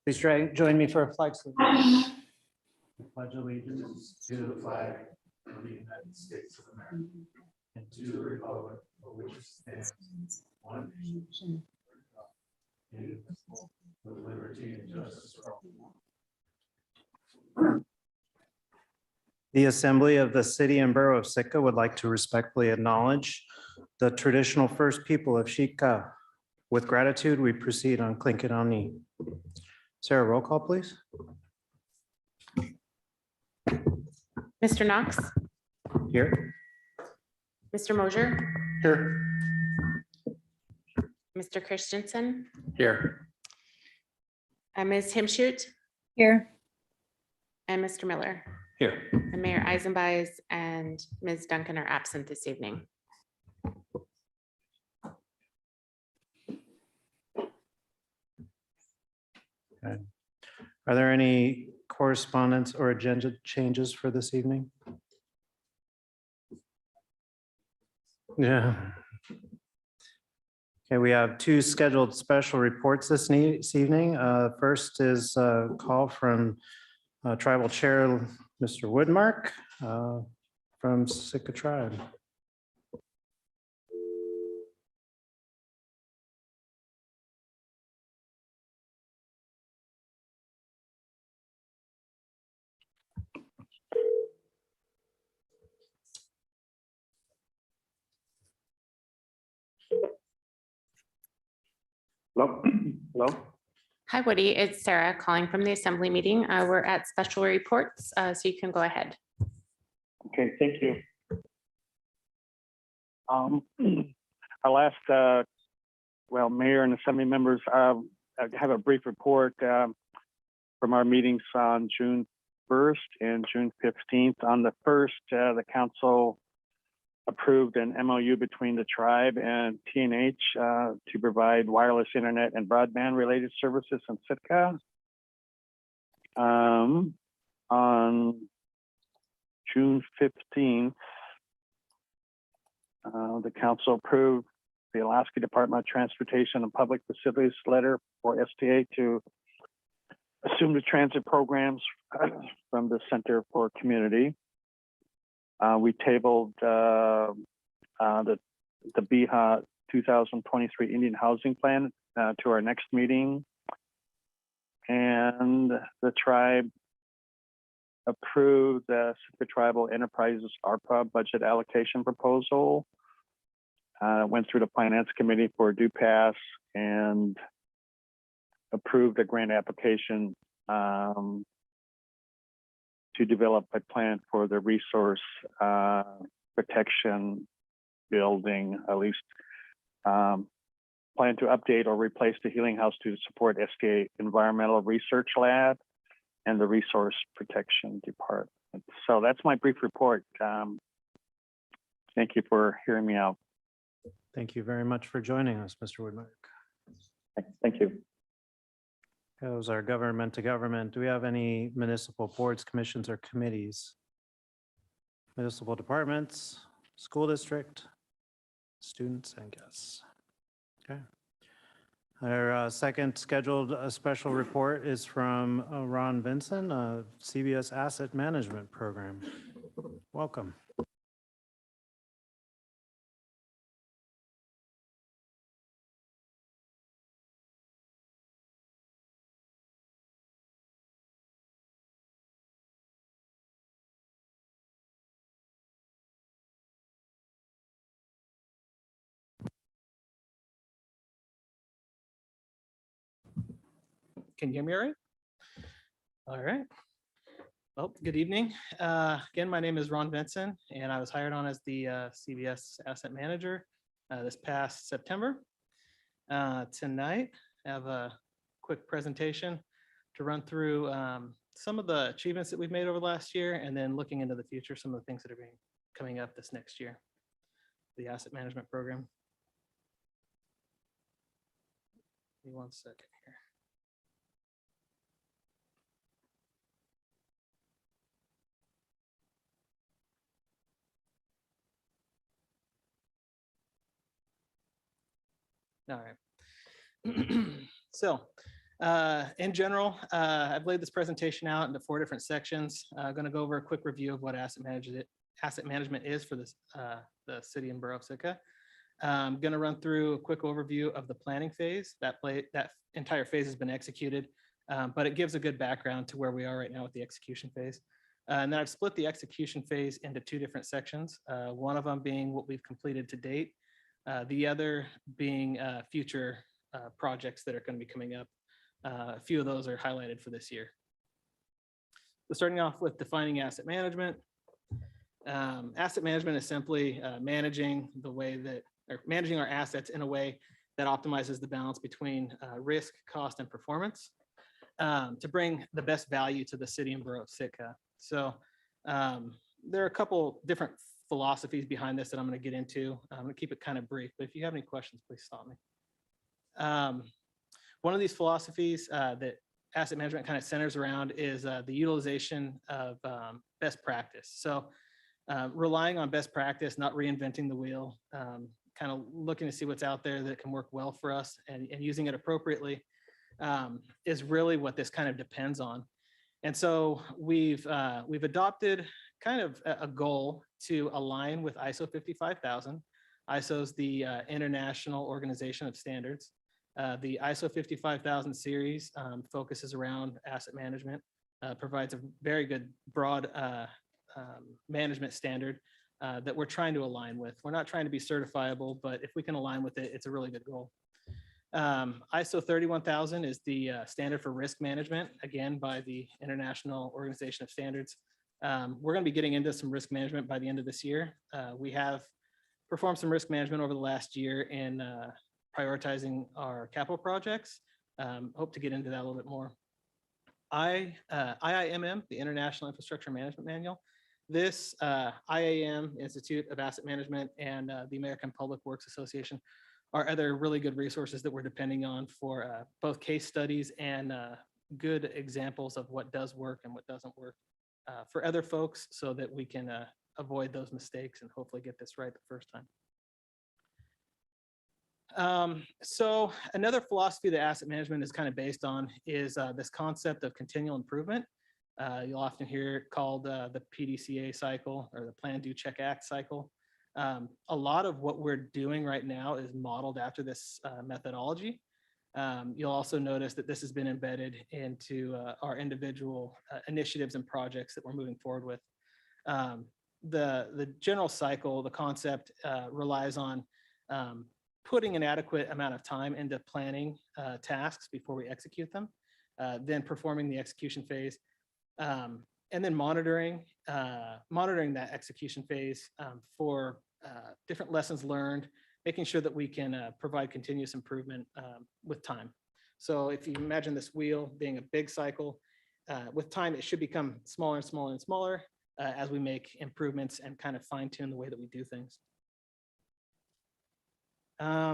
Please join me for a flag salute. I pledge allegiance to the flag of the United States of America and to the republic for which it stands, one nation, indivisible, with liberty and justice for all. The Assembly of the City and Borough of Sitka would like to respectfully acknowledge the traditional first people of Sitka. With gratitude, we proceed on Klinkenani. Sarah, roll call, please. Mr. Knox, Here. Mr. Mosier, Here. Mr. Christensen, Here. Ms. Himshoot, Here. and Mr. Miller. Here. And Mayor Eisenbeis and Ms. Duncan are absent this evening. Okay. Are there any correspondence or agenda changes for this evening? Yeah. Okay, we have two scheduled special reports this evening. First is a call from Tribal Chair, Mr. Woodmark from Sitka Tribe. Hello. Hello. Hi, Woody. It's Sarah calling from the Assembly meeting. We're at special reports, so you can go ahead. Okay, thank you. I'll ask, Mayor and Assembly members, I have a brief report from our meetings on June 1st and June 15th. On the 1st, the council approved an MOU between the tribe and TNH to provide wireless internet and broadband related services in Sitka. On June 15th, the council approved the Alaska Department of Transportation and Public Facilities letter for STA to assume the transit programs from the Center for Community. We tabled the BIHA 2023 Indian Housing Plan to our next meeting. And the tribe approved the Sitka Tribal Enterprises ARPA budget allocation proposal. Went through the Finance Committee for due pass and approved a grant application to develop a plan for the resource protection building, at least plan to update or replace the Healing House to support STA Environmental Research Lab and the Resource Protection Department. So that's my brief report. Thank you for hearing me out. Thank you very much for joining us, Mr. Woodmark. Thank you. That was our government to government. Do we have any municipal boards, commissions, or committees? Municipal departments, school district, students, and guests. Okay. Our second scheduled special report is from Ron Vinson, CBS Asset Management Program. Welcome. Can you hear me all right? All right. Well, good evening. Again, my name is Ron Vinson, and I was hired on as the CBS Asset Manager this past September. Tonight, I have a quick presentation to run through some of the achievements that we've made over the last year, and then looking into the future, some of the things that are coming up this next year, the asset management program. Give me 1 second here. All right. So In general, I've laid this presentation out into 4 different sections. I'm going to go over a quick review of what asset management is for this, the city and borough of Sitka. I'm going to run through a quick overview of the planning phase. That entire phase has been executed, but it gives a good background to where we are right now with the execution phase. And then I've split the execution phase into 2 different sections, one of them being what we've completed to date, the other being future projects that are going to be coming up. A few of those are highlighted for this year. So starting off with defining asset management. Asset management is simply managing our assets in a way that optimizes the balance between risk, cost, and performance to bring the best value to the city and borough of Sitka. So there are a couple different philosophies behind this that I'm going to get into. I'm going to keep it kind of brief, but if you have any questions, please stop me. One of these philosophies that asset management kind of centers around is the utilization of best practice. So relying on best practice, not reinventing the wheel, kind of looking to see what's out there that can work well for us and using it appropriately is really what this kind of depends on. And so we've adopted kind of a goal to align with ISO 55000. ISO is the International Organization of Standards. The ISO 55000 series focuses around asset management, provides a very good broad management standard that we're trying to align with. We're not trying to be certifiable, but if we can align with it, it's a really good goal. ISO 31000 is the standard for risk management, again, by the International Organization of Standards. We're going to be getting into some risk management by the end of this year. We have performed some risk management over the last year in prioritizing our capital projects. Hope to get into that a little bit more. IIMM, the International Infrastructure Management Manual. This IAM, Institute of Asset Management, and the American Public Works Association are other really good resources that we're depending on for both case studies and good examples of what does work and what doesn't work for other folks so that we can avoid those mistakes and hopefully get this right the first time. So another philosophy that asset management is kind of based on is this concept of continual improvement. You'll often hear it called the PDCA cycle or the Plan, Do, Check, Act cycle. A lot of what we're doing right now is modeled after this methodology. You'll also notice that this has been embedded into our individual initiatives and projects that we're moving forward with. The general cycle, the concept relies on putting an adequate amount of time into planning tasks before we execute them, then performing the execution phase, and then monitoring that execution phase for different lessons learned, making sure that we can provide continuous improvement with time. So if you imagine this wheel being a big cycle, with time, it should become smaller and smaller and smaller as we make improvements and kind of fine tune the way that we do things.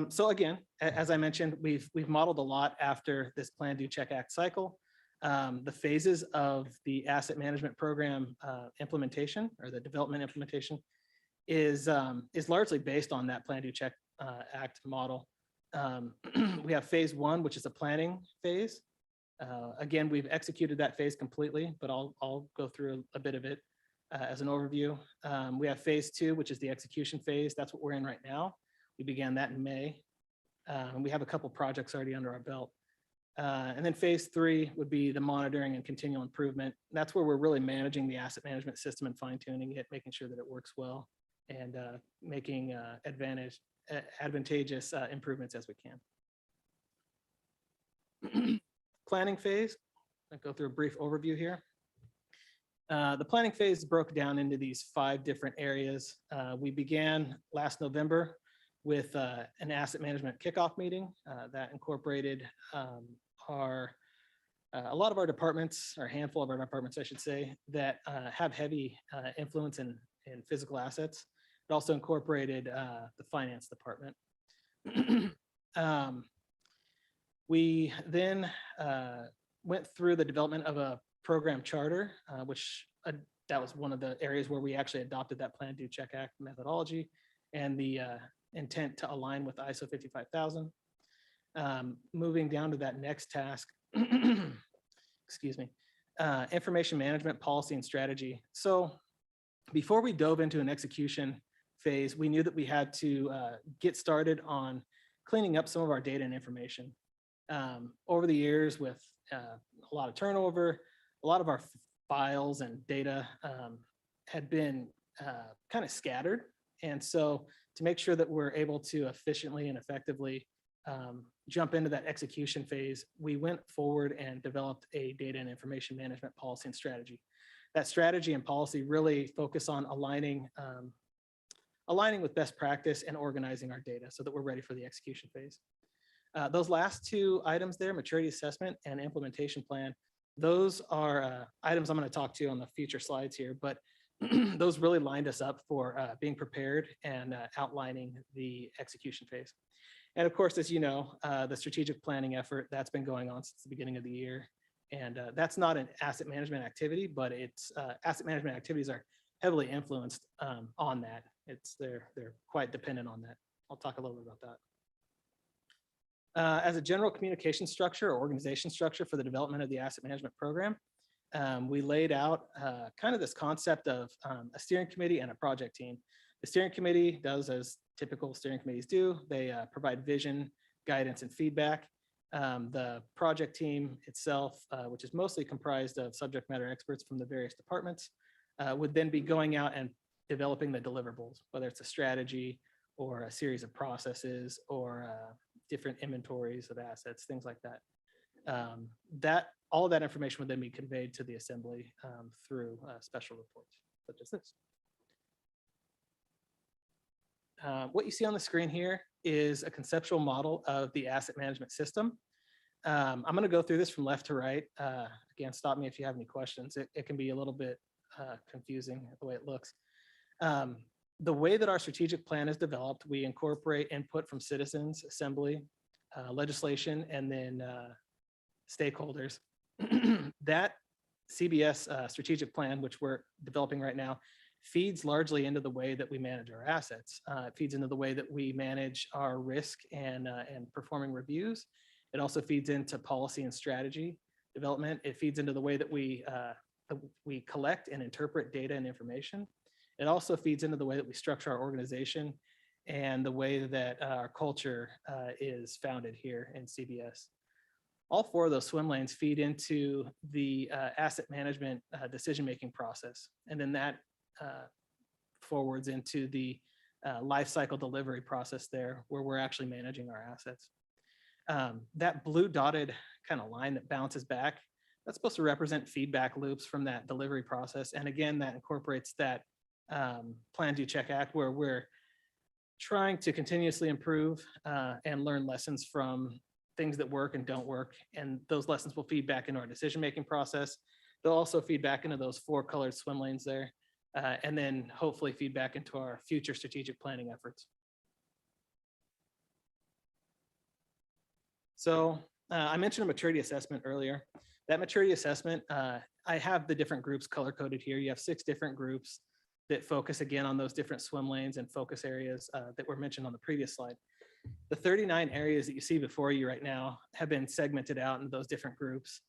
So again, as I mentioned, we've modeled a lot after this Plan, Do, Check, Act cycle. The phases of the asset management program implementation or the development implementation is largely based on that Plan, Do, Check, Act model. We have phase 1, which is a planning phase. Again, we've executed that phase completely, but I'll go through a bit of it as an overview. We have phase 2, which is the execution phase. That's what we're in right now. We began that in May. And we have a couple projects already under our belt. And then phase 3 would be the monitoring and continual improvement. That's where we're really managing the asset management system and fine tuning it, making sure that it works well and making advantageous improvements as we can. Planning phase, I'll go through a brief overview here. The planning phase broke down into these 5 different areas. We began last November with an asset management kickoff meeting that incorporated a lot of our departments, or a handful of our departments, I should say, that have heavy influence in physical assets. It also incorporated the finance department. We then went through the development of a program charter, which that was one of the areas where we actually adopted that Plan, Do, Check, Act methodology and the intent to align with ISO 55000. Moving down to that next task, excuse me, information management policy and strategy. So before we dove into an execution phase, we knew that we had to get started on cleaning up some of our data and information. Over the years, with a lot of turnover, a lot of our files and data had been kind of scattered. And so to make sure that we're able to efficiently and effectively jump into that execution phase, we went forward and developed a data and information management policy and strategy. That strategy and policy really focus on aligning with best practice and organizing our data so that we're ready for the execution phase. Those last two items there, maturity assessment and implementation plan, those are items I'm going to talk to on the future slides here, but those really lined us up for being prepared and outlining the execution phase. And of course, as you know, the strategic planning effort that's been going on since the beginning of the year. And that's not an asset management activity, but it's asset management activities are heavily influenced on that. They're quite dependent on that. I'll talk a little bit about that. As a general communication structure or organization structure for the development of the asset management program, we laid out kind of this concept of a steering committee and a project team. The steering committee does as typical steering committees do. They provide vision, guidance, and feedback. The project team itself, which is mostly comprised of subject matter experts from the various departments, would then be going out and developing the deliverables, whether it's a strategy or a series of processes or different inventories of assets, things like that. All of that information would then be conveyed to the assembly through special reports such as this. What you see on the screen here is a conceptual model of the asset management system. I'm going to go through this from left to right. Again, stop me if you have any questions. It can be a little bit confusing the way it looks. The way that our strategic plan is developed, we incorporate input from citizens, assembly, legislation, and then stakeholders. That CBS strategic plan, which we're developing right now, feeds largely into the way that we manage our assets. It feeds into the way that we manage our risk and performing reviews. It also feeds into policy and strategy development. It feeds into the way that we collect and interpret data and information. It also feeds into the way that we structure our organization and the way that our culture is founded here in CBS. All four of those swim lanes feed into the asset management decision-making process. And then that forwards into the life cycle delivery process there, where we're actually managing our assets. That blue dotted kind of line that bounces back, that's supposed to represent feedback loops from that delivery process. And again, that incorporates that plan, do, check, act, where we're trying to continuously improve and learn lessons from things that work and don't work. And those lessons will feed back into our decision-making process. They'll also feed back into those four colored swim lanes there, and then hopefully feed back into our future strategic planning efforts. So I mentioned a maturity assessment earlier. That maturity assessment, I have the different groups color-coded here. You have 6 different groups that focus again on those different swim lanes and focus areas that were mentioned on the previous slide. The 39 areas that you see before you right now have been segmented out into those different groups.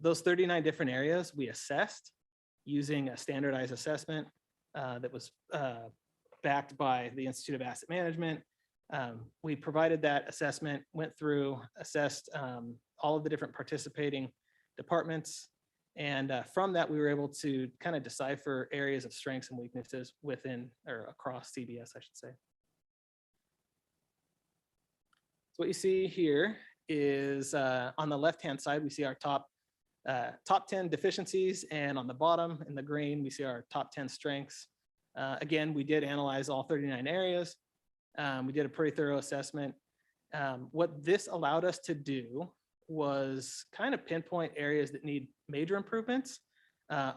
Those 39 different areas we assessed using a standardized assessment that was backed by the Institute of Asset Management. We provided that assessment, went through, assessed all of the different participating departments. And from that, we were able to kind of decipher areas of strengths and weaknesses within or across CBS, I should say. So what you see here is on the left-hand side, we see our top 10 deficiencies, and on the bottom in the green, we see our top 10 strengths. Again, we did analyze all 39 areas. We did a pretty thorough assessment. What this allowed us to do was kind of pinpoint areas that need major improvements,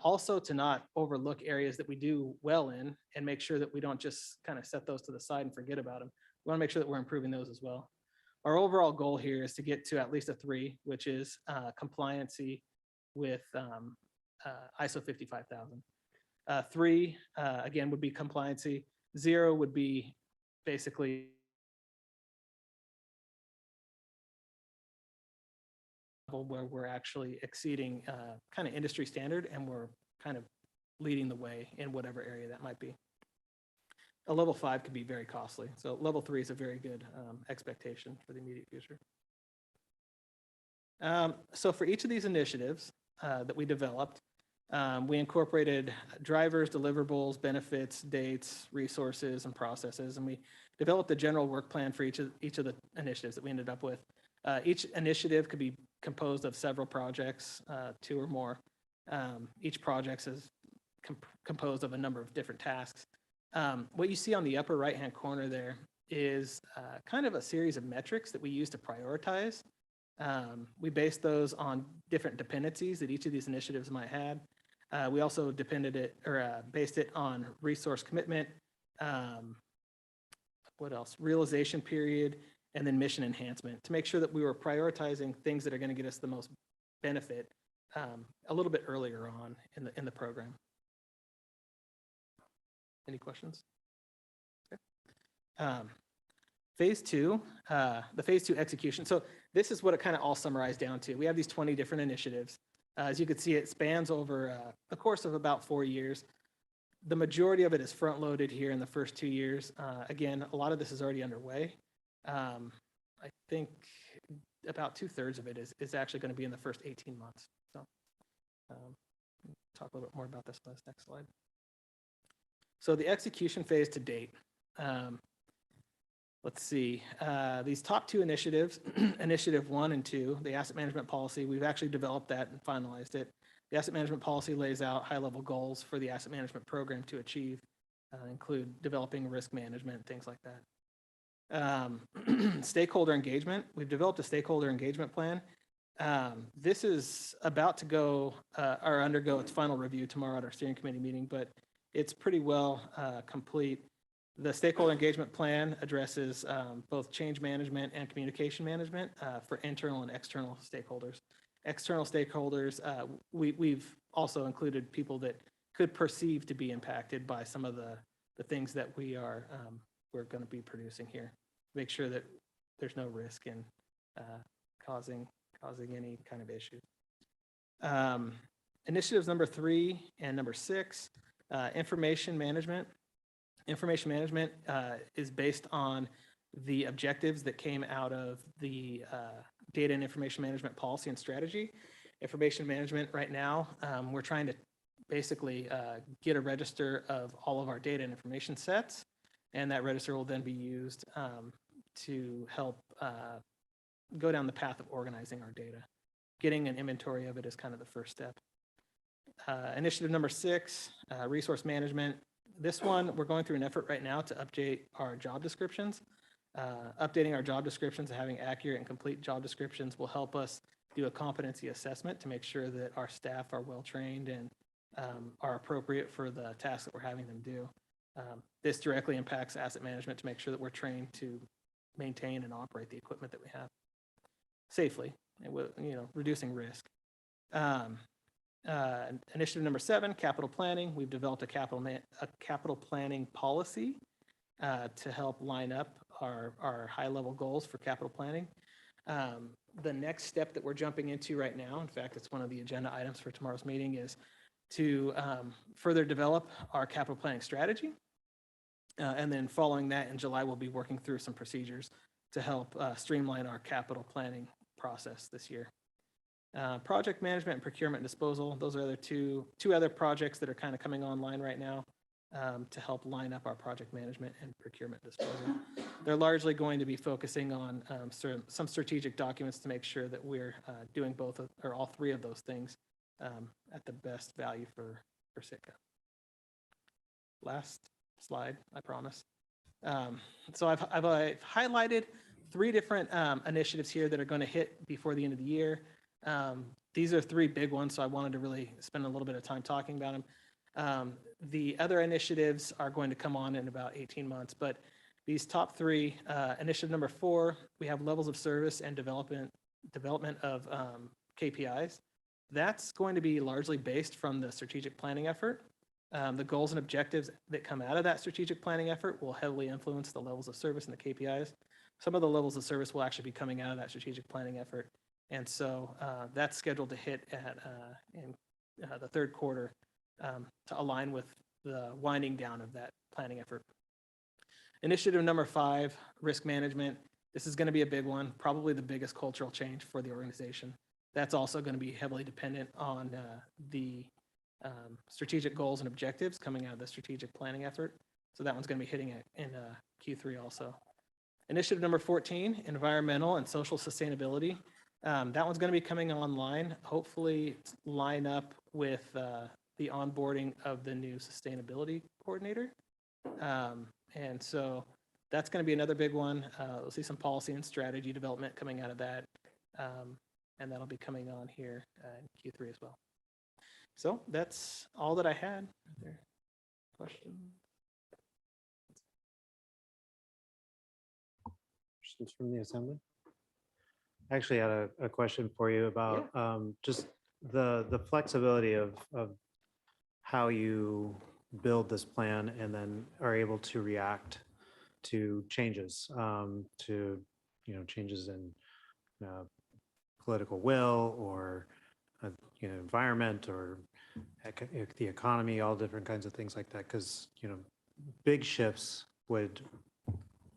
also to not overlook areas that we do well in and make sure that we don't just kind of set those to the side and forget about them. We want to make sure that we're improving those as well. Our overall goal here is to get to at least a 3, which is compliancy with ISO 55000. 3, again, would be compliancy. 0 would be basically where we're actually exceeding kind of industry standard, and we're kind of leading the way in whatever area that might be. A level 5 could be very costly. So level 3 is a very good expectation for the immediate future. So for each of these initiatives that we developed, we incorporated drivers, deliverables, benefits, dates, resources, and processes, and we developed a general work plan for each of the initiatives that we ended up with. Each initiative could be composed of several projects, 2 or more. Each project is composed of a number of different tasks. What you see on the upper right-hand corner there is kind of a series of metrics that we use to prioritize. We based those on different dependencies that each of these initiatives might have. We also based it on resource commitment, what else? Realization period, and then mission enhancement to make sure that we were prioritizing things that are going to get us the most benefit a little bit earlier on in the program. Any questions? Okay. Phase 2, the phase 2 execution. So this is what it kind of all summarized down to. We have these 20 different initiatives. As you can see, it spans over a course of about 4 years. The majority of it is front loaded here in the first 2 years. Again, a lot of this is already underway. I think about 2/3 of it is actually going to be in the first 18 months. So talk a little bit more about this on this next slide. So the execution phase to date. Let's see, these top 2 initiatives, initiative 1 and 2, the asset management policy, we've actually developed that and finalized it. The asset management policy lays out high-level goals for the asset management program to achieve, include developing risk management, things like that. Stakeholder engagement, we've developed a stakeholder engagement plan. This is about to go or undergo its final review tomorrow at our steering committee meeting, but it's pretty well complete. The stakeholder engagement plan addresses both change management and communication management for internal and external stakeholders. External stakeholders, we've also included people that could perceive to be impacted by some of the things that we're going to be producing here. Make sure that there's no risk in causing any kind of issue. Initiatives number 3 and number 6, information management. Information management is based on the objectives that came out of the data and information management policy and strategy. Information management right now, we're trying to basically get a register of all of our data and information sets, and that register will then be used to help go down the path of organizing our data. Getting an inventory of it is kind of the first step. Initiative number 6, resource management. This one, we're going through an effort right now to update our job descriptions. Updating our job descriptions and having accurate and complete job descriptions will help us do a competency assessment to make sure that our staff are well-trained and are appropriate for the tasks that we're having them do. This directly impacts asset management to make sure that we're trained to maintain and operate the equipment that we have safely and with, reducing risk. Initiative number 7, capital planning. We've developed a capital planning policy to help line up our high-level goals for capital planning. The next step that we're jumping into right now, in fact, it's one of the agenda items for tomorrow's meeting, is to further develop our capital planning strategy. And then following that in July, we'll be working through some procedures to help streamline our capital planning process this year. Project management and procurement and disposal. Those are two other projects that are kind of coming online right now to help line up our project management and procurement disposal. They're largely going to be focusing on some strategic documents to make sure that we're doing both or all 3 of those things at the best value for Sitka. Last slide, I promise. So I've highlighted 3 different initiatives here that are going to hit before the end of the year. These are 3 big ones, so I wanted to really spend a little bit of time talking about them. The other initiatives are going to come on in about 18 months, but these top 3, initiative number 4, we have levels of service and development of KPIs. That's going to be largely based from the strategic planning effort. The goals and objectives that come out of that strategic planning effort will heavily influence the levels of service and the KPIs. Some of the levels of service will actually be coming out of that strategic planning effort. And so that's scheduled to hit in the third quarter to align with the winding down of that planning effort. Initiative number 5, risk management. This is going to be a big one, probably the biggest cultural change for the organization. That's also going to be heavily dependent on the strategic goals and objectives coming out of the strategic planning effort. So that one's going to be hitting it in Q3 also. Initiative number 14, environmental and social sustainability. That one's going to be coming online, hopefully line up with the onboarding of the new sustainability coordinator. And so that's going to be another big one. We'll see some policy and strategy development coming out of that. And that'll be coming on here in Q3 as well. So that's all that I had. Are there questions? Questions from the assembly? I actually had a question for you about just the flexibility of how you build this plan and then are able to react to changes, to changes in political will or environment or the economy, all different kinds of things like that. Because big shifts would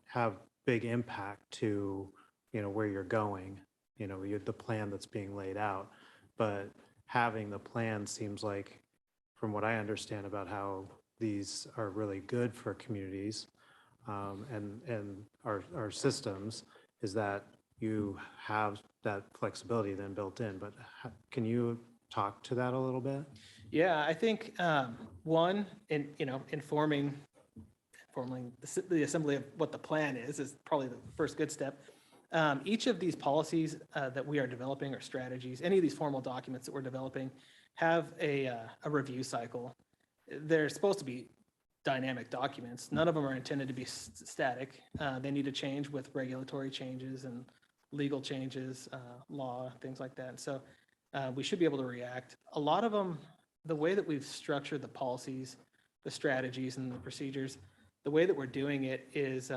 have big impact to where you're going, the plan that's being laid out. But having the plan seems like, from what I understand about how these are really good for communities and our systems, is that you have that flexibility then built in. But can you talk to that a little bit? Yeah, I think one, informing the assembly of what the plan is probably the first good step. Each of these policies that we are developing or strategies, any of these formal documents that we're developing have a review cycle. They're supposed to be dynamic documents. None of them are intended to be static. They need to change with regulatory changes and legal changes, law, things like that. And so we should be able to react. A lot of them, the way that we've structured the policies, the strategies and the procedures, the way that we're doing it is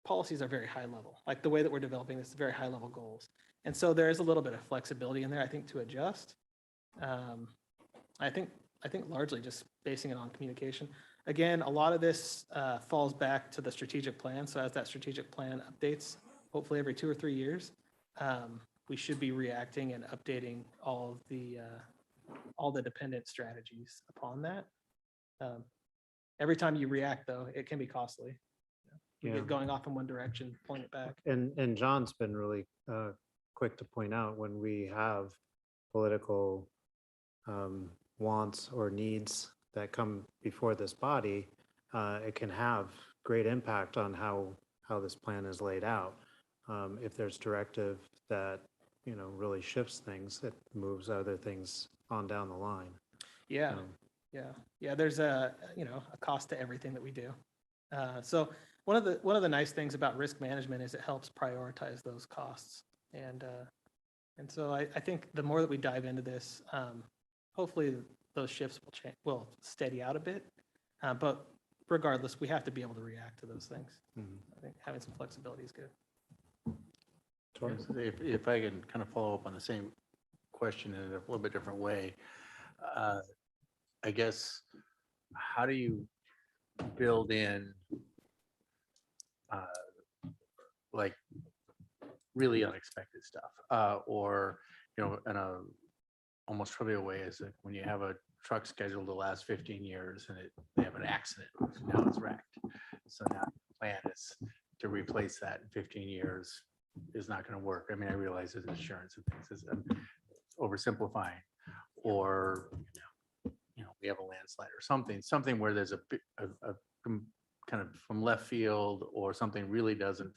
policies are very high level. Like the way that we're developing this is very high level goals. And so there is a little bit of flexibility in there, I think, to adjust. I think largely just basing it on communication. Again, a lot of this falls back to the strategic plan. So as that strategic plan updates, hopefully every 2 or 3 years, we should be reacting and updating all the dependent strategies upon that. Every time you react, though, it can be costly. You get going off in one direction, pulling it back. And John's been really quick to point out when we have political wants or needs that come before this body, it can have great impact on how this plan is laid out. If there's directive that really shifts things, it moves other things on down the line. Yeah. There's a cost to everything that we do. So one of the nice things about risk management is it helps prioritize those costs. And so I think the more that we dive into this, hopefully those shifts will steady out a bit. But regardless, we have to be able to react to those things. I think having some flexibility is good. If I can kind of follow up on the same question in a little bit different way, I guess, how do you build in like really unexpected stuff, or in a almost trivial way, is that when you have a truck scheduled to last 15 years and they have an accident, now it's wrecked. So now the plan is to replace that in 15 years is not going to work. I mean, I realize there's insurance and things. I'm oversimplifying, or we have a landslide or something where there's a kind of from left field, or something really doesn't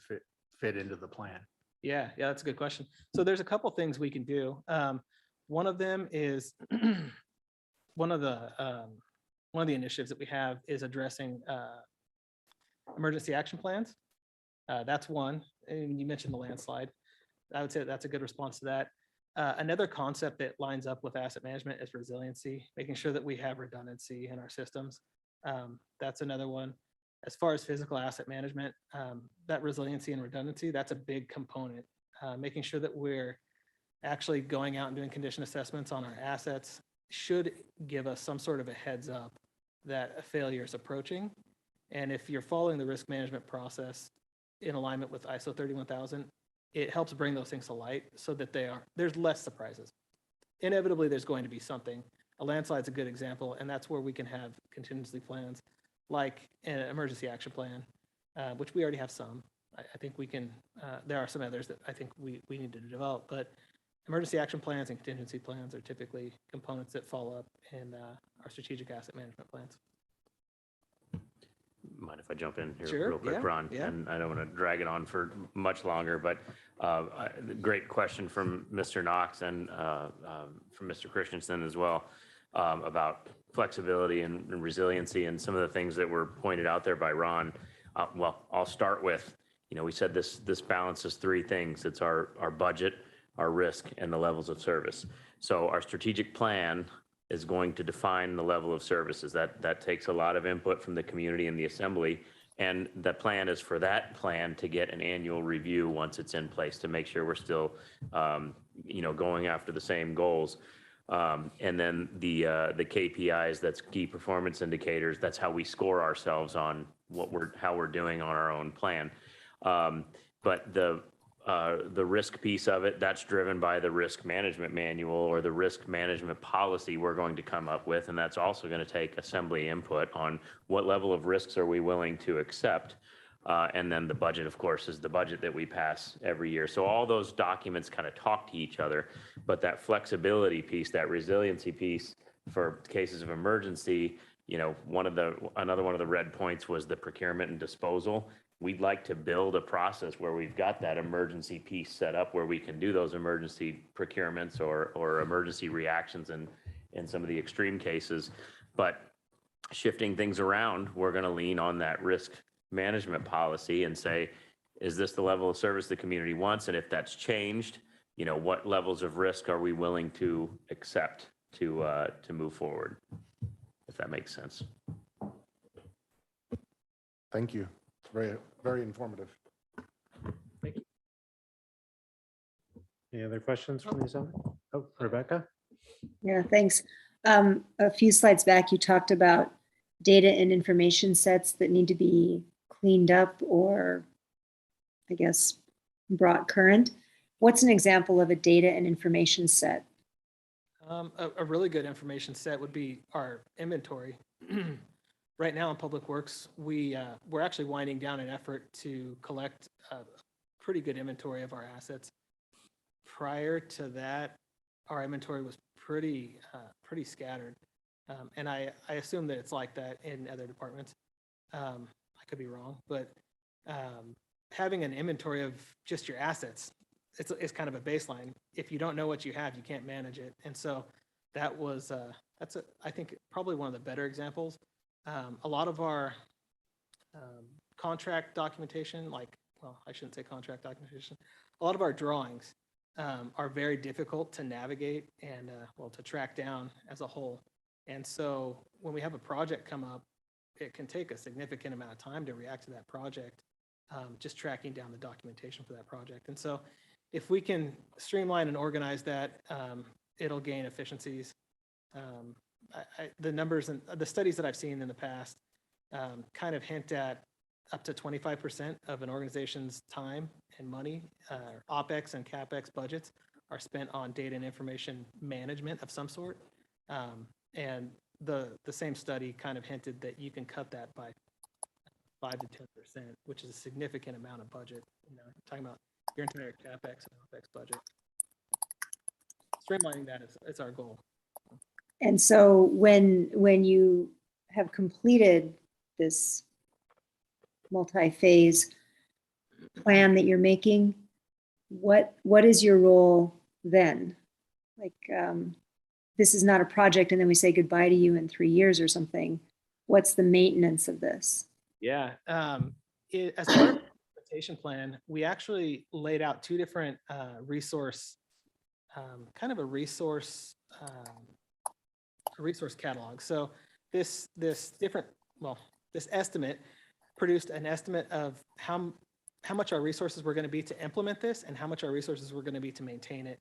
fit into the plan. Yeah, that's a good question. So there's a couple things we can do. One of them is one of the initiatives that we have is addressing emergency action plans. That's one. And you mentioned the landslide. I would say that's a good response to that. Another concept that lines up with asset management is resiliency, making sure that we have redundancy in our systems. That's another one. As far as physical asset management, that resiliency and redundancy, that's a big component. Making sure that we're actually going out and doing condition assessments on our assets should give us some sort of a heads up that a failure is approaching. And if you're following the risk management process in alignment with ISO 31000, it helps bring those things to light so that there's less surprises. Inevitably, there's going to be something. A landslide's a good example, and that's where we can have contingency plans like an emergency action plan, which we already have some. I think we can, there are some others that I think we need to develop, but emergency action plans and contingency plans are typically components that fall up in our strategic asset management plans. Mind if I jump in here Sure, real quick, yeah, Ron? yeah. And I don't want to drag it on for much longer, but great question from Mr. Knox and from Mr. Christensen as well about flexibility and resiliency and some of the things that were pointed out there by Ron. Well, I'll start with, we said this balances three things. It's our budget, our risk, and the levels of service. So our strategic plan is going to define the level of services. That takes a lot of input from the community and the assembly. And the plan is for that plan to get an annual review once it's in place to make sure we're still, going after the same goals. And then the KPIs, that's key performance indicators. That's how we score ourselves on how we're doing on our own plan. But the risk piece of it, that's driven by the risk management manual or the risk management policy we're going to come up with. And that's also going to take assembly input on what level of risks are we willing to accept. And then the budget, of course, is the budget that we pass every year. So all those documents kind of talk to each other, but that flexibility piece, that resiliency piece for cases of emergency, another one of the red points was the procurement and disposal. We'd like to build a process where we've got that emergency piece set up where we can do those emergency procurements or emergency reactions in some of the extreme cases. But shifting things around, we're going to lean on that risk management policy and say, is this the level of service the community wants? And if that's changed, what levels of risk are we willing to accept to move forward? If that makes sense. Thank you. It's very, very informative. Any other questions from the assembly? Oh, Rebecca? Yeah, thanks. A few slides back, you talked about data and information sets that need to be cleaned up or, I guess, brought current. What's an example of a data and information set? A really good information set would be our inventory. Right now in Public Works, we're actually winding down an effort to collect a pretty good inventory of our assets. Prior to that, our inventory was pretty scattered. And I assume that it's like that in other departments. I could be wrong, but having an inventory of just your assets, it's kind of a baseline. If you don't know what you have, you can't manage it. And so I think probably one of the better examples. A lot of our contract documentation, I shouldn't say contract documentation, a lot of our drawings are very difficult to navigate and, to track down as a whole. And so when we have a project come up, it can take a significant amount of time to react to that project, just tracking down the documentation for that project. And so if we can streamline and organize that, it'll gain efficiencies. The numbers and the studies that I've seen in the past kind of hint at up to 25% of an organization's time and money, OpEx and CapEx budgets are spent on data and information management of some sort. And the same study kind of hinted that you can cut that by 5 to 10%, which is a significant amount of budget. Talking about your entire CapEx and OpEx budget. Streamlining that is our goal. And so when you have completed this multi-phase plan that you're making, what is your role then? This is not a project and then we say goodbye to you in 3 years or something. What's the maintenance of this? Yeah, as part of the implementation plan, we actually laid out two different resource catalog. So this estimate produced an estimate of how much our resources were going to be to implement this and how much our resources were going to be to maintain it.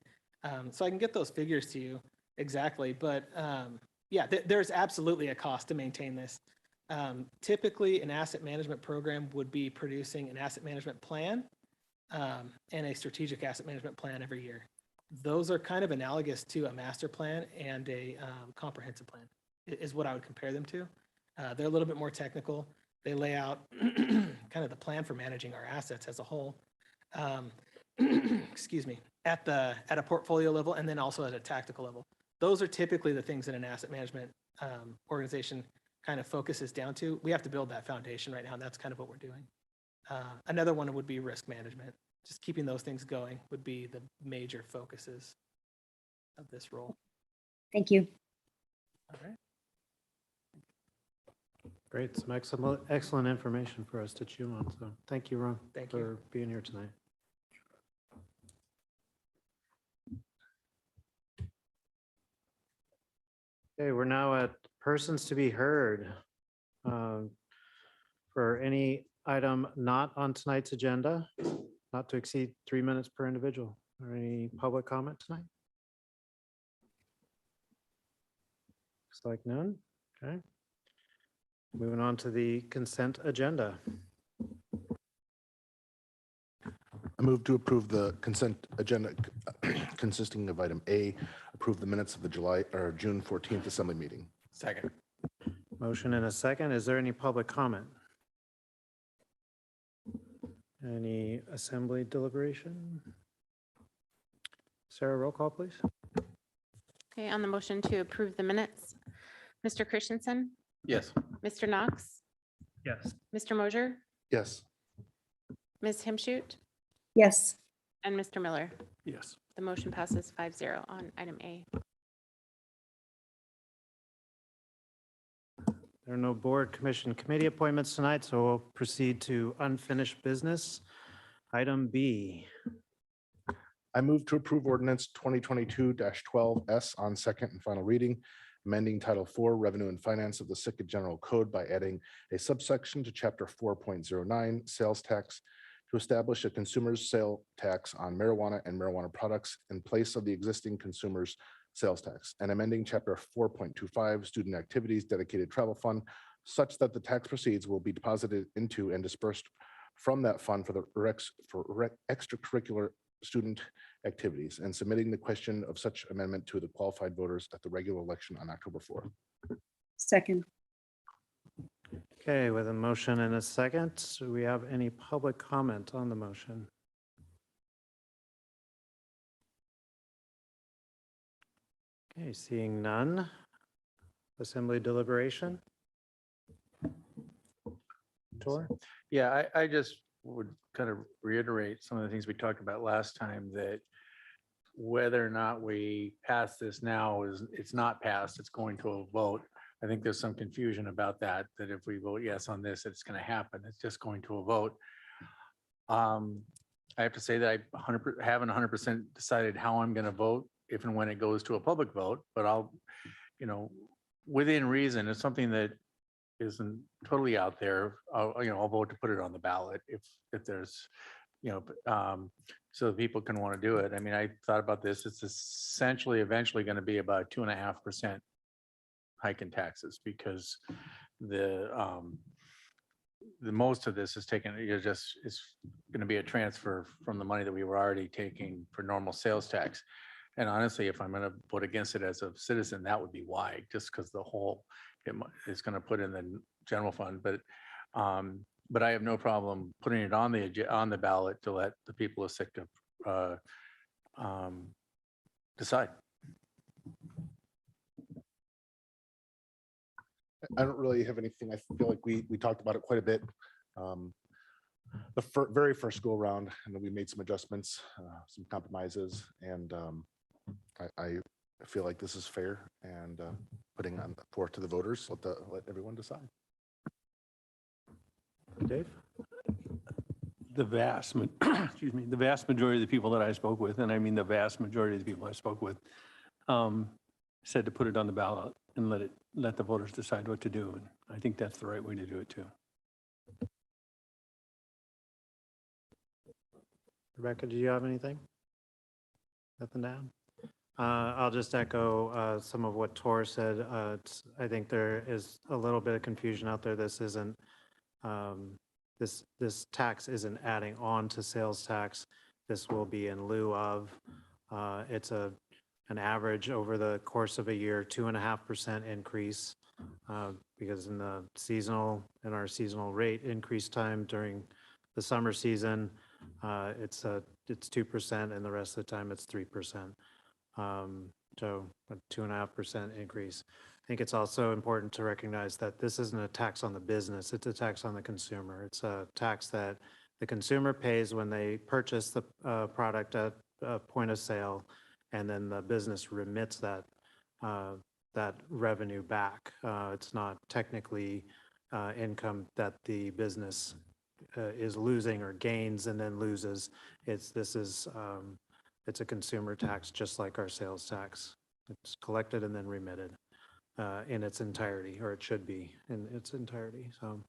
So I can get those figures to you exactly, but yeah, there's absolutely a cost to maintain this. Typically, an asset management program would be producing an asset management plan and a strategic asset management plan every year. Those are kind of analogous to a master plan and a comprehensive plan, is what I would compare them to. They're a little bit more technical. They lay out kind of the plan for managing our assets as a whole. Excuse me, at a portfolio level and then also at a tactical level. Those are typically the things that an asset management organization kind of focuses down to. We have to build that foundation right now, and that's kind of what we're doing. Another one would be risk management. Just keeping those things going would be the major focuses of this role. Thank you. All right. Great, some excellent information for us to chew on. So thank you, Ron, Thank you. for being here tonight. Okay, we're now at persons to be heard. For any item not on tonight's agenda, not to exceed 3 minutes per individual. Or any public comment tonight? Looks like none. Okay. Moving on to the consent agenda. I move to approve the consent agenda consisting of item A, approve the minutes of the June 14th Assembly meeting. Second. Motion and a second. Is there any public comment? Any assembly deliberation? Sarah, roll call, please. Okay, on the motion to approve the minutes, Mr. Christensen, Yes. Mr. Knox, Yes. Mr. Mosier, Yes. Ms. Himshoot, Yes. and Mr. Miller. Yes. The motion passes 5-0 on item A. There are no board, commission, committee appointments tonight, so we'll proceed to unfinished business. Item B. I move to approve ordinance 2022-12S on second and final reading, amending Title IV Revenue and Finance of the Sitka General Code by adding a subsection to Chapter 4.09 Sales Tax to establish a consumer's sale tax on marijuana and marijuana products in place of the existing consumer's sales tax, and amending Chapter 4.25 Student Activities Dedicated Travel Fund such that the tax proceeds will be deposited into and dispersed from that fund for extracurricular student activities, and submitting the question of such amendment to the qualified voters at the regular election on October 4th. Second. Okay, with a motion and a second, do we have any public comment on the motion? Okay, seeing none. Assembly deliberation? Tor? Yeah, I just would kind of reiterate some of the things we talked about last time, that whether or not we pass this now it's not passed, it's going to a vote. I think there's some confusion about that if we vote yes on this, it's going to happen. It's just going to a vote. I have to say that I haven't 100% decided how I'm going to vote if and when it goes to a public vote, but I'll, within reason, it's something that isn't totally out there. I'll vote to put it on the ballot if there's, so people can want to do it. I mean, I thought about this. It's essentially eventually going to be about 2.5% hike in taxes, because the most of this is taken, it's going to be a transfer from the money that we were already taking for normal sales tax. And honestly, if I'm going to vote against it as a citizen, that would be why, just because the whole is going to put in the general fund. But I have no problem putting it on the ballot to let the people of Sitka decide. I don't really have anything. I feel like we talked about it quite a bit. The very first go around, and then we made some adjustments, some compromises, and I feel like this is fair, and putting on forth to the voters. Let everyone decide. Dave? The vast majority of the people that I spoke with, and I mean the vast majority of the people I spoke with, said to put it on the ballot and let the voters decide what to do. And I think that's the right way to do it too. Rebecca, do you have anything? Nothing down? I'll just echo some of what Tor said. I think there is a little bit of confusion out there. This isn't, this tax isn't adding on to sales tax. This will be in lieu of. It's an average over the course of a year, 2.5% increase. Because in our seasonal rate increase time during the summer season, it's 2%, and the rest of the time it's 3%. So a 2.5% increase. I think it's also important to recognize that this isn't a tax on the business, it's a tax on the consumer. It's a tax that the consumer pays when they purchase the product at a point of sale, and then the business remits that revenue back. It's not technically income that the business is losing or gains and then loses. It's a consumer tax, just like our sales tax. It's collected and then remitted in its entirety, or it should be in its entirety. So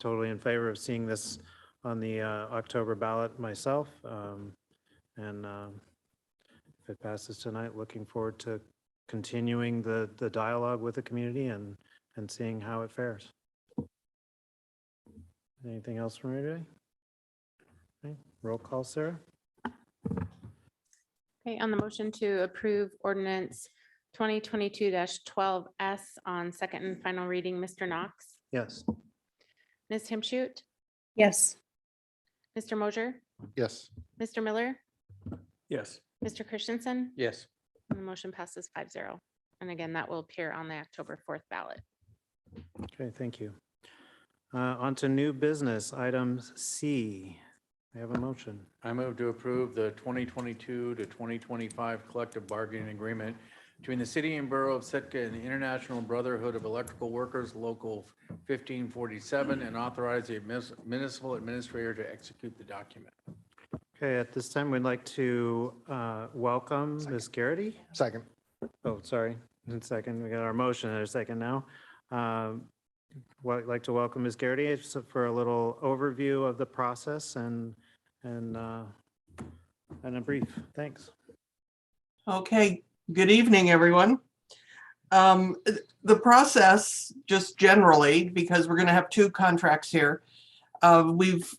totally in favor of seeing this on the October ballot myself. And if it passes tonight, looking forward to continuing the dialogue with the community and seeing how it fares. Anything else from you today? Okay, roll call, Sarah? Okay, on the motion to approve ordinance 2022-12S on second and final reading, Mr. Knox, Yes. Ms. Himshoot, Yes. Mr. Mosier, Yes. Mr. Miller, Yes. Mr. Christensen, Yes. and the motion passes 5-0. And again, that will appear on the October 4th ballot. Okay, thank you. On to new business, item C. I have a motion. I move to approve the 2022 to 2025 collective bargaining agreement between the city and borough of Sitka and the International Brotherhood of Electrical Workers, Local 1547, and authorize the municipal administrator to execute the document. Okay, at this time, we'd like to welcome Ms. Garrity. Second. Oh, sorry, in a second. We got our motion in a second now. Well, I'd like to welcome Ms. Garrity for a little overview of the process and a brief. Thanks. Okay, good evening, everyone. The process, just generally, because we're going to have two contracts here,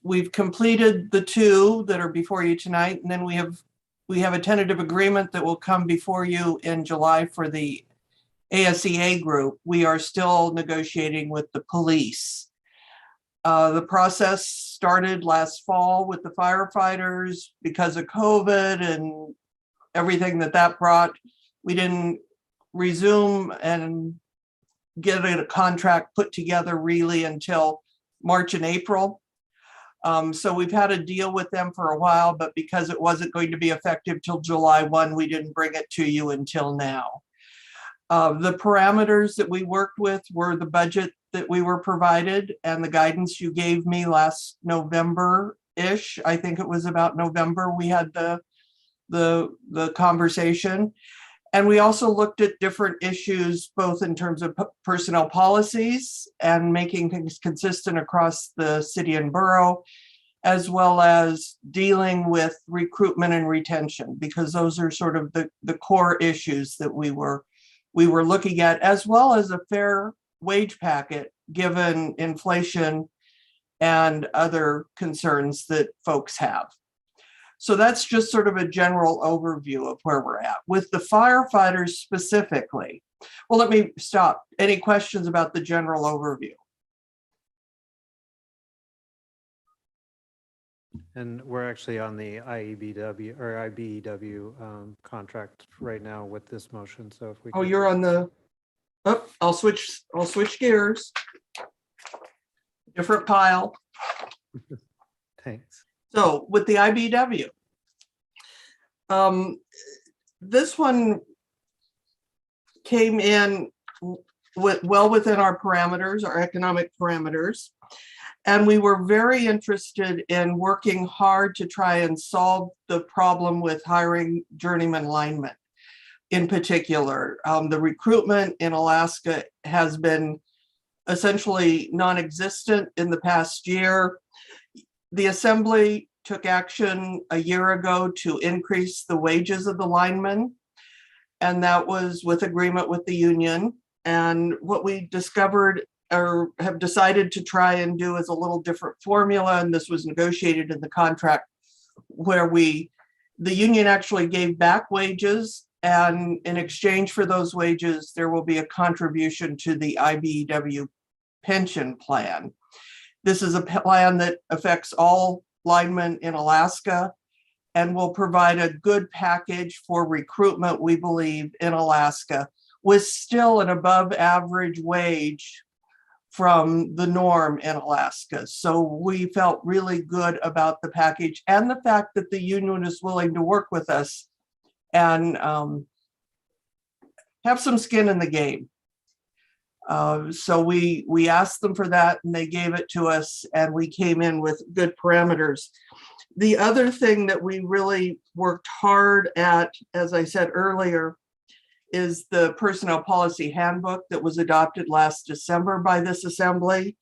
we've completed the two that are before you tonight, and then we have a tentative agreement that will come before you in July for the ASEA group. We are still negotiating with the police. The process started last fall with the firefighters because of COVID and everything that brought. We didn't resume and get a contract put together really until March and April. So we've had a deal with them for a while, but because it wasn't going to be effective till July 1, we didn't bring it to you until now. The parameters that we worked with were the budget that we were provided and the guidance you gave me last November-ish. I think it was about November we had the conversation. And we also looked at different issues, both in terms of personnel policies and making things consistent across the city and borough, as well as dealing with recruitment and retention, because those are sort of the core issues that we were looking at, as well as a fair wage packet, given inflation and other concerns that folks have. So that's just sort of a general overview of where we're at. With the firefighters specifically, well, let me stop. Any questions about the general overview? And we're actually on the IEBW or IBEW contract right now with this motion. So if we. Oh, could- you're on the, oh, I'll switch gears. Different pile. Thanks. So with the IBW, this one came in well within our parameters, our economic parameters. And we were very interested in working hard to try and solve the problem with hiring journeyman linemen. In particular, the recruitment in Alaska has been essentially non-existent in the past year. The assembly took action a year ago to increase the wages of the linemen. And that was with agreement with the union. And what we discovered or have decided to try and do is a little different formula. And this was negotiated in the contract where the union actually gave back wages. And in exchange for those wages, there will be a contribution to the IBEW pension plan. This is a plan that affects all linemen in Alaska and will provide a good package for recruitment, we believe, in Alaska, with still an above average wage from the norm in Alaska. So we felt really good about the package and the fact that the union is willing to work with us and have some skin in the game. So we asked them for that and they gave it to us and we came in with good parameters. The other thing that we really worked hard at, as I said earlier, is the personnel policy handbook that was adopted last December by this assembly.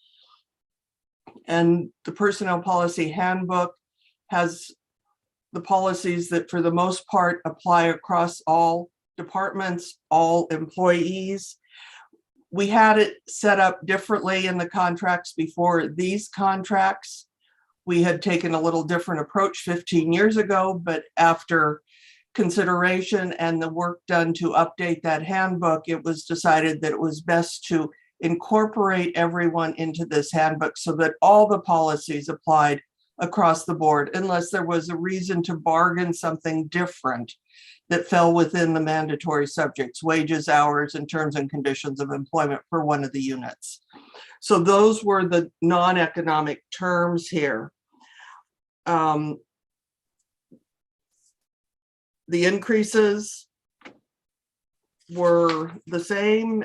And the personnel policy handbook has the policies that for the most part apply across all departments, all employees. We had it set up differently in the contracts before these contracts. We had taken a little different approach 15 years ago, but after consideration and the work done to update that handbook, it was decided that it was best to incorporate everyone into this handbook so that all the policies applied across the board, unless there was a reason to bargain something different that fell within the mandatory subjects, wages, hours, and terms and conditions of employment for one of the units. So those were the non-economic terms here. The increases were the same,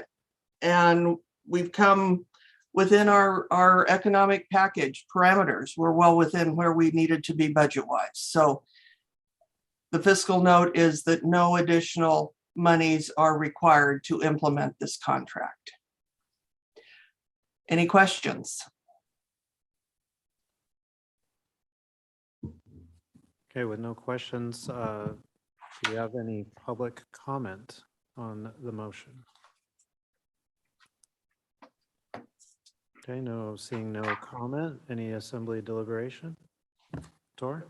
and we've come within our economic package parameters. We're well within where we needed to be budget-wise. So the fiscal note is that no additional monies are required to implement this contract. Any questions? Okay, with no questions, do you have any public comment on the motion? Okay, seeing no comment, any assembly deliberation? Tor?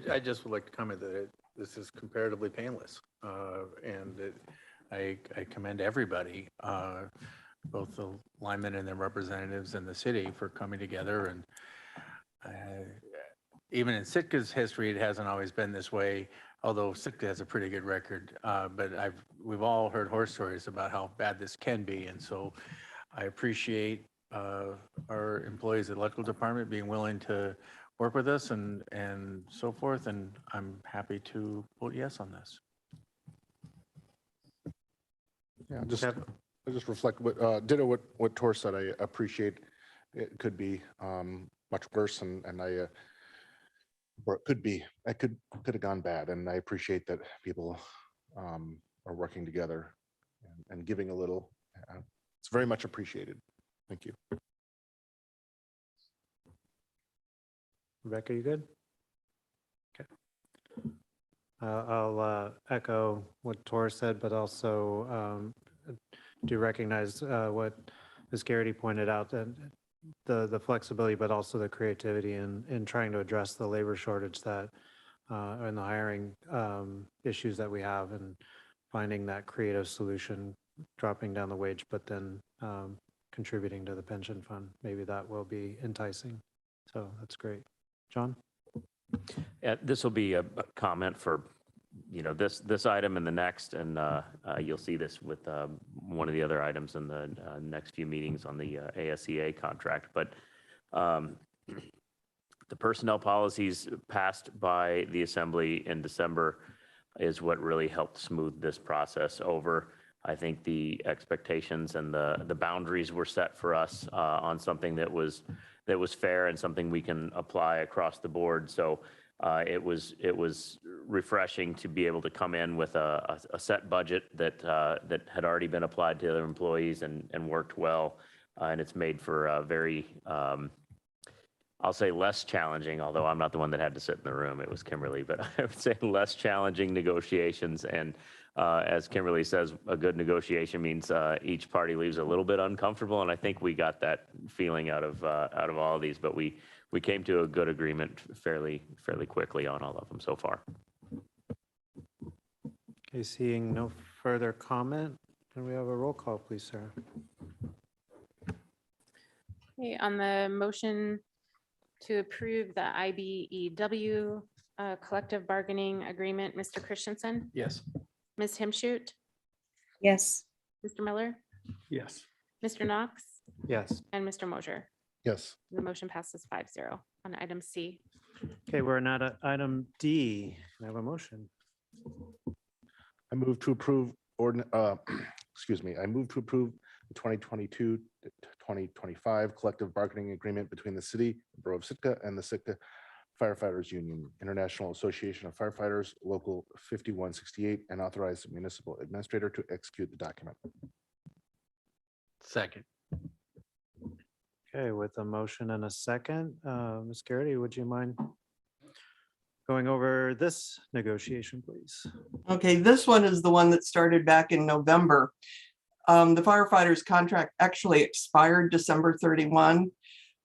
I just would like to comment that this is comparatively painless. I commend everybody, both the linemen and their representatives in the city for coming together. And even in Sitka's history, it hasn't always been this way, although Sitka has a pretty good record. But we've all heard horror stories about how bad this can be. And so I appreciate our employees at the electrical department being willing to work with us and so forth. And I'm happy to vote yes on this. Yeah, I just reflect what Tor said. I appreciate it could be much worse, and or it could have gone bad, and I appreciate that people are working together and giving a little. It's very much appreciated. Thank you. Rebecca, you good? Okay. I'll echo what Tor said, but also do recognize what Ms. Garrity pointed out, that the flexibility, but also the creativity in trying to address the labor shortage that and the hiring issues that we have, and finding that creative solution, dropping down the wage, but then contributing to the pension fund. Maybe that will be enticing. So that's great. John? Yeah, this will be a comment for, this item and the next, and you'll see this with one of the other items in the next few meetings on the ASEA contract. But the personnel policies passed by the Assembly in December is what really helped smooth this process over. I think the expectations and the boundaries were set for us on something that was fair and something we can apply across the board. So it was refreshing to be able to come in with a set budget that had already been applied to other employees and worked well. And it's made for a very I'll say less challenging, although I'm not the one that had to sit in the room. It was Kimberly, but I would say less challenging negotiations. And as Kimberly says, a good negotiation means each party leaves a little bit uncomfortable. And I think we got that feeling out of all of these, but we came to a good agreement fairly quickly on all of them so far. Okay, seeing no further comment, can we have a roll call, please, Sarah? Okay, on the motion to approve the IBEW collective bargaining agreement, Mr. Christensen, Yes. Ms. Himshoot, Yes. Mr. Miller, Yes. Mr. Knox, Yes. and Mr. Mosier. Yes. The motion passes 5-0 on item C. Okay, we're now at item D. Can I have a motion? I move to approve excuse me, I move to approve the 2022-2025 collective bargaining agreement between the city, Borough of Sitka, and the Sitka Firefighters Union, International Association of Firefighters, Local 5168, and authorize the municipal administrator to execute the document. Second. Okay, with a motion and a second, Ms. Garrity, would you mind going over this negotiation, please? Okay, this one is the one that started back in November. The firefighters contract actually expired December 31,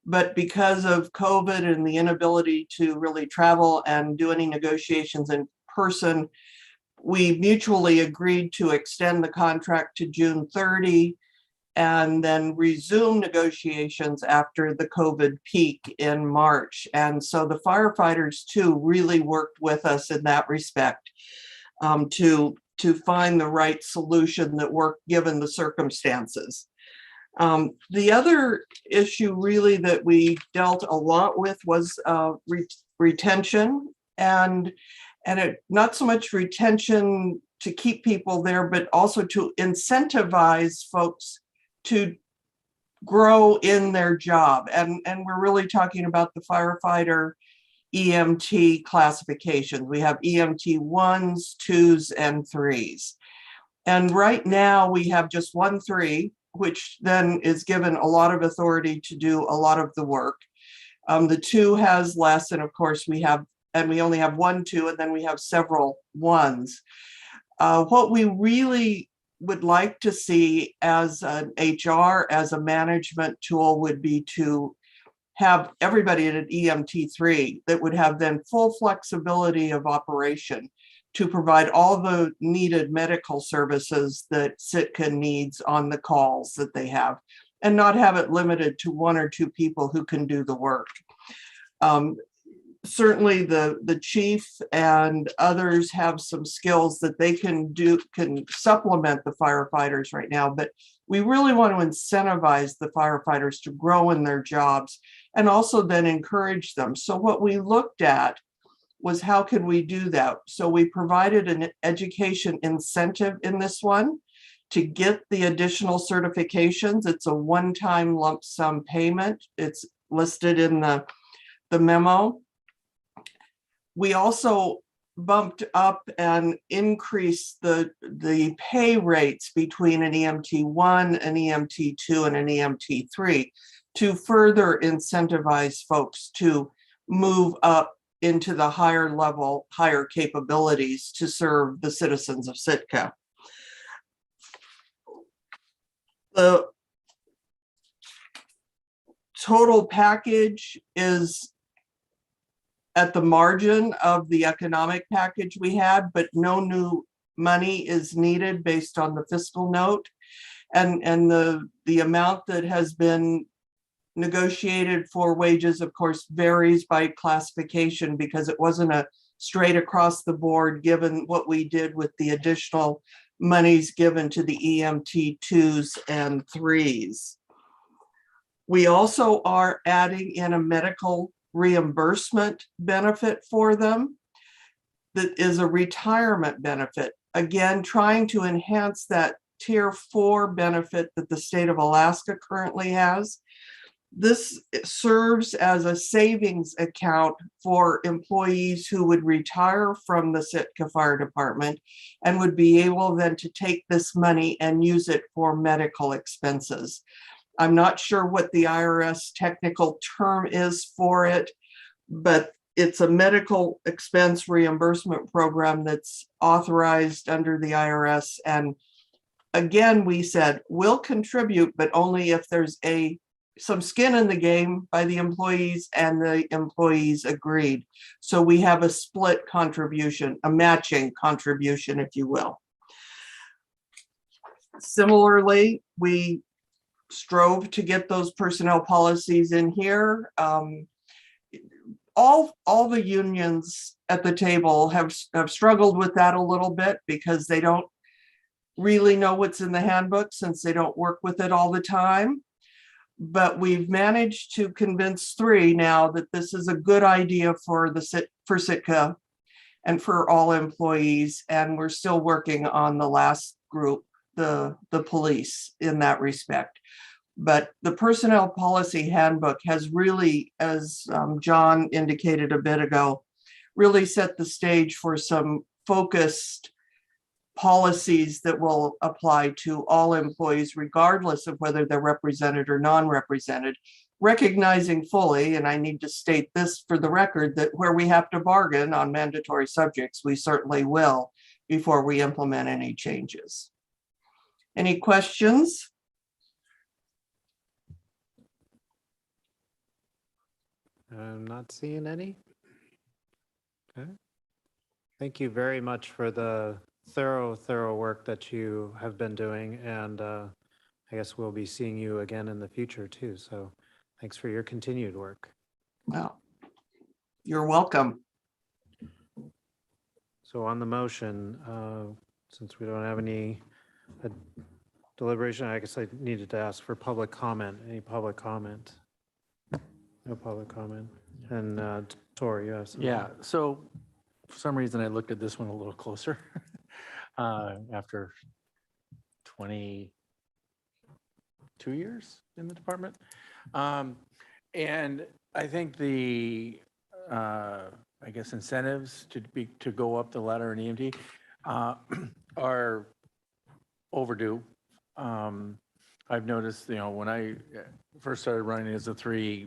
but because of COVID and the inability to really travel and do any negotiations in person, we mutually agreed to extend the contract to June 30 and then resume negotiations after the COVID peak in March. And so the firefighters too really worked with us in that respect to find the right solution that worked given the circumstances. The other issue really that we dealt a lot with was retention and not so much retention to keep people there, but also to incentivize folks to grow in their job. And we're really talking about the firefighter EMT classifications. We have EMT 1s, 2s, and 3s. And right now we have just 1 3, which then is given a lot of authority to do a lot of the work. The 2 has less, and of course we only have 1 2, and then we have several 1s. What we really would like to see as an HR, as a management tool, would be to have everybody at an EMT3 that would have then full flexibility of operation to provide all the needed medical services that Sitka needs on the calls that they have, and not have it limited to 1 or 2 people who can do the work. Certainly the chief and others have some skills that they can supplement the firefighters right now, but we really want to incentivize the firefighters to grow in their jobs and also then encourage them. So what we looked at was how could we do that? So we provided an education incentive in this one to get the additional certifications. It's a one-time lump sum payment. It's listed in the memo. We also bumped up and increased the pay rates between an EMT1, an EMT2, and an EMT3 to further incentivize folks to move up into the higher level, higher capabilities to serve the citizens of Sitka. The total package is at the margin of the economic package we had, but no new money is needed based on the fiscal note. And the amount that has been negotiated for wages, of course, varies by classification because it wasn't a straight across the board given what we did with the additional monies given to the EMT 2s and 3s. We also are adding in a medical reimbursement benefit for them that is a retirement benefit. Again, trying to enhance that tier 4 benefit that the state of Alaska currently has. This serves as a savings account for employees who would retire from the Sitka Fire Department and would be able then to take this money and use it for medical expenses. I'm not sure what the IRS technical term is for it, but it's a medical expense reimbursement program that's authorized under the IRS. And again, we said, we'll contribute, but only if there's some skin in the game by the employees and the employees agreed. So we have a split contribution, a matching contribution, if you will. Similarly, we strove to get those personnel policies in here. All the unions at the table have struggled with that a little bit because they don't really know what's in the handbook since they don't work with it all the time. But we've managed to convince 3 now that this is a good idea for Sitka and for all employees. And we're still working on the last group, the police, in that respect. But the personnel policy handbook has really, as John indicated a bit ago, really set the stage for some focused policies that will apply to all employees, regardless of whether they're represented or non-represented, recognizing fully, and I need to state this for the record, that where we have to bargain on mandatory subjects, we certainly will before we implement any changes. Any questions? I'm not seeing any. Okay. Thank you very much for the thorough work that you have been doing. And I guess we'll be seeing you again in the future too. So thanks for your continued work. Well, you're welcome. So on the motion, since we don't have any deliberation, I guess I needed to ask for public comment. Any public comment? No public comment. And Tori, you have something? Yeah, so for some reason I looked at this one a little closer after 22 years in the department. And I think the, I guess, incentives to go up the ladder in EMT are overdue. I've noticed, when I first started running as a 3,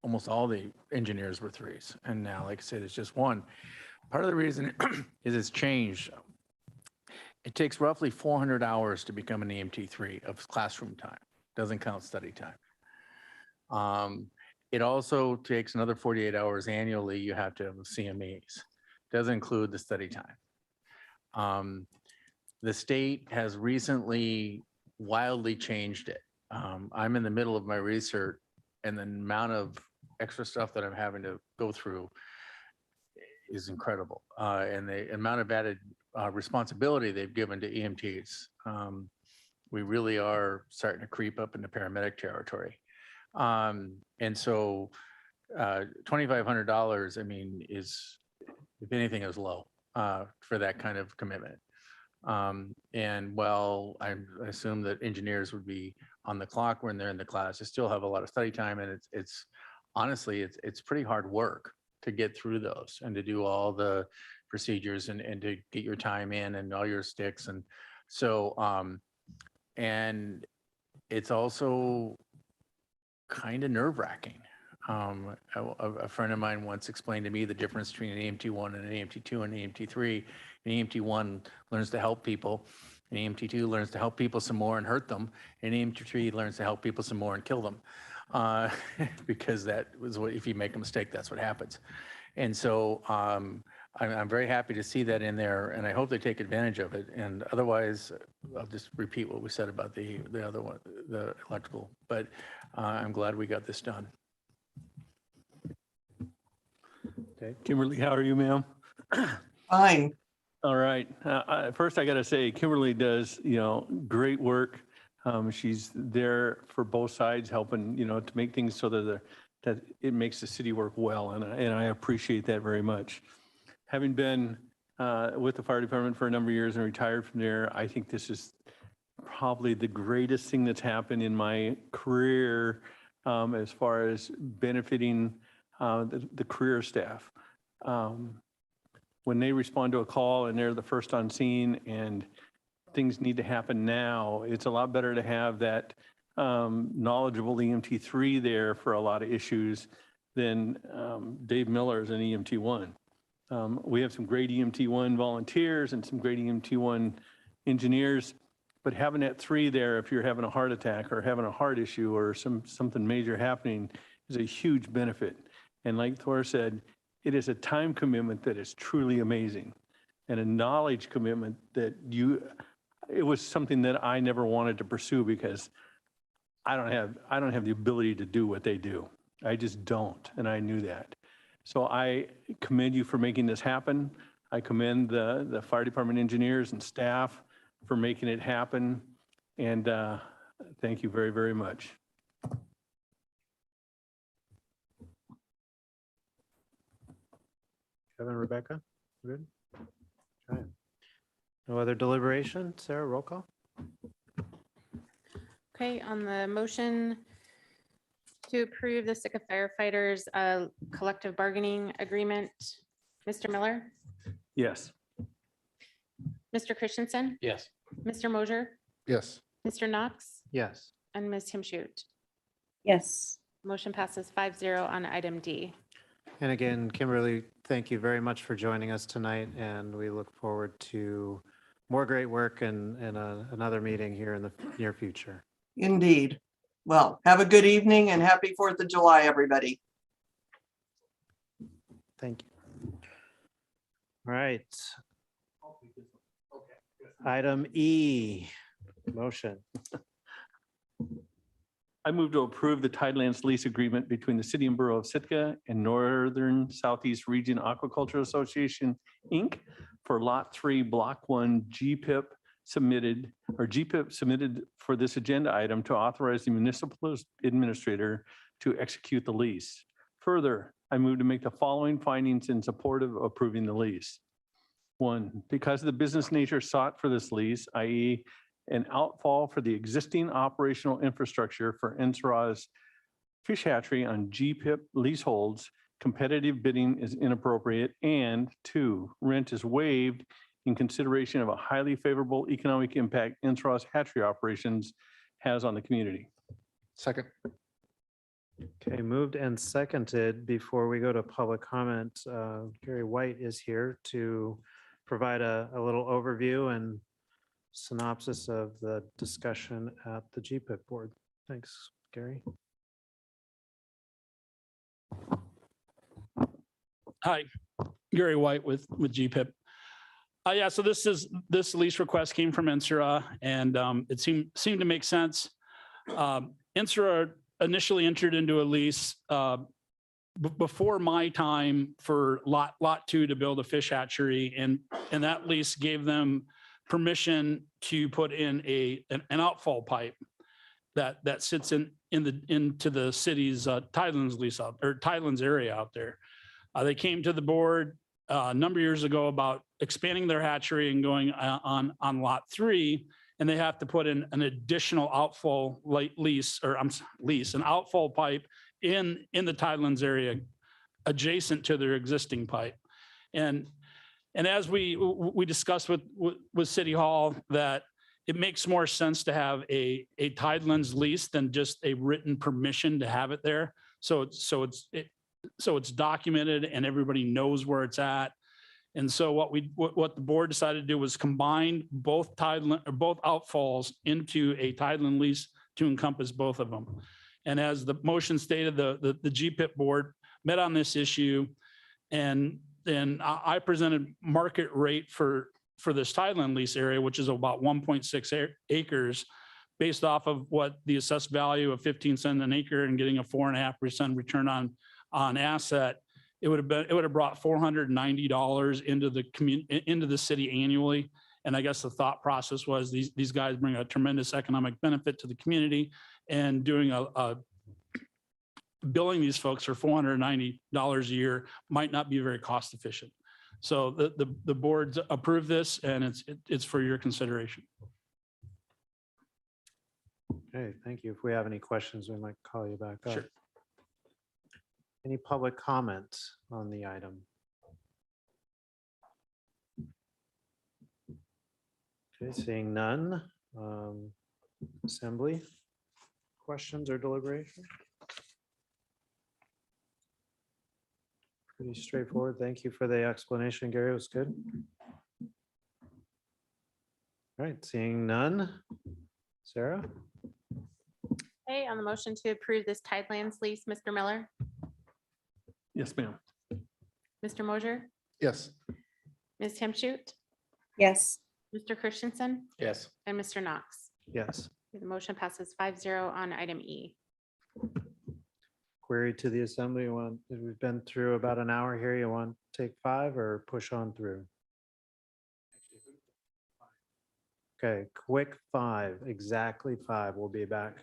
almost all the engineers were 3s. And now, like I said, it's just 1. Part of the reason is it's changed. It takes roughly 400 hours to become an EMT 3 of classroom time. Doesn't count study time. It also takes another 48 hours annually. You have to have CMEs. Doesn't include the study time. The state has recently wildly changed it. I'm in the middle of my research, and the amount of extra stuff that I'm having to go through is incredible. And the amount of added responsibility they've given to EMTs. We really are starting to creep up into paramedic territory. And so $2,500, I mean, is, if anything, is low for that kind of commitment. And while I assume that engineers would be on the clock when they're in the class, they still have a lot of study time, and it's honestly, it's pretty hard work to get through those and to do all the procedures and to get your time in and all your sticks. And so, and it's also kind of nerve-wracking. A friend of mine once explained to me the difference between an EMT1 and an EMT2 and an EMT3. An EMT1 learns to help people. An EMT2 learns to help people some more and hurt them. And an EMT3 learns to help people some more and kill them. Because that was what, if you make a mistake, that's what happens. And so I'm very happy to see that in there, and I hope they take advantage of it. And otherwise, I'll just repeat what we said about the other one, the electrical. But I'm glad we got this done. Okay. Kimberly, how are you, ma'am? Fine. All right. First, I got to say, Kimberly does, great work. She's there for both sides, helping, to make things so that it makes the city work well, and I appreciate that very much. Having been with the fire department for a number of years and retired from there, I think this is probably the greatest thing that's happened in my career as far as benefiting the career staff. When they respond to a call and they're the first on scene and things need to happen now, it's a lot better to have that knowledgeable EMT3 there for a lot of issues than Dave Miller is an EMT1. We have some great EMT1 volunteers and some great EMT1 engineers, but having that 3 there, if you're having a heart attack or having a heart issue or something major happening, is a huge benefit. And like Thor said, it is a time commitment that is truly amazing, and a knowledge commitment that it was something that I never wanted to pursue because I don't have the ability to do what they do. I just don't, and I knew that. So I commend you for making this happen. I commend the fire department engineers and staff for making it happen. And thank you very, very much. Kevin, Rebecca, good? Okay. No other deliberation? Sarah, roll call? Okay, on the motion to approve the Sitka firefighters collective bargaining agreement, Mr. Miller, Yes. Mr. Christensen, Yes. Mr. Mosier, Yes. Mr. Knox, Yes. and Ms. Himshoot. Yes. Motion passes 5-0 on item D. And again, Kimberly, thank you very much for joining us tonight, and we look forward to more great work and another meeting here in the near future. Indeed. Well, have a good evening and happy 4th of July, everybody. Thank you. All right. Item E, motion. I move to approve the Tidelands lease agreement between the City and Borough of Sitka and Northern Southeast Region Aquaculture Association, Inc. for Lot 3, Block 1, GPIP submitted for this agenda item to authorize the municipal administrator to execute the lease. Further, I move to make the following findings in support of approving the lease. 1, because of the business nature sought for this lease, i.e. an outfall for the existing operational infrastructure for NSRA's fish hatchery on GPIP leaseholds, competitive bidding is inappropriate. And 2, rent is waived in consideration of a highly favorable economic impact NSRA's hatchery operations has on the community. Second. Okay, moved and seconded. Before we go to public comment, Gary White is here to provide a little overview and synopsis of the discussion at the GPIP board. Thanks, Gary. Hi, Gary White with GPIP. Yeah, so this lease request came from NSRA, and it seemed to make sense. NSRA initially entered into a lease before my time for lot 2 to build a fish hatchery, and that lease gave them permission to put in an outfall pipe that sits into the city's Tidelands lease out, or Tidelands area out there. They came to the board a number of years ago about expanding their hatchery and going on lot 3, and they have to put in an additional outfall an outfall pipe in the Tidelands area adjacent to their existing pipe. And as we discussed with City Hall, that it makes more sense to have a Tidelands lease than just a written permission to have it there. So it's documented and everybody knows where it's at. And so what the board decided to do was combine both outfalls into a Tideland lease to encompass both of them. And as the motion stated, the GPIP board met on this issue, and then I presented market rate for this Tideland lease area, which is about 1.6 acres, based off of what the assessed value of 15 cents an acre and getting a 4.5% return on asset. It would have brought $490 into the city annually. And I guess the thought process was these guys bring a tremendous economic benefit to the community, and doing billing these folks for $490 a year might not be very cost efficient. So the board approved this, and it's for your consideration. Okay, thank you. If we have any questions, we might call you back up. Sure. Any public comment on the item? Okay, seeing none. Assembly? questions or deliberation? Pretty straightforward. Thank you for the explanation, Gary. It was good. All right, seeing none. Sarah? Okay, on the motion to approve this Tidelands lease, Mr. Miller, Yes, ma'am. Mr. Mosier, Yes. Ms. Timshute, Yes. Mr. Christensen, Yes. and Mr. Knox. Yes. The motion passes 5-0 on item E. Query to the assembly. We've been through about an hour here. You want to take 5 or push on through? Okay, quick 5, exactly 5. We'll be back.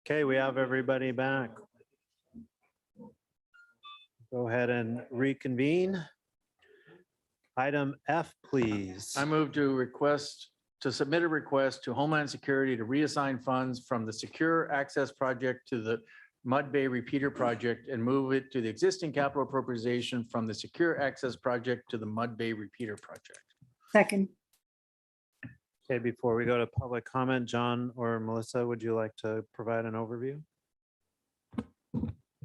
Okay, we have everybody back. Go ahead and reconvene. Item F, please. I move to submit a request to Homeland Security to reassign funds from the Secure Access Project to the Mud Bay Repeater Project and move it to the existing capital appropriation from the Secure Access Project to the Mud Bay Repeater Project. Second. Okay, before we go to public comment, John or Melissa, would you like to provide an overview?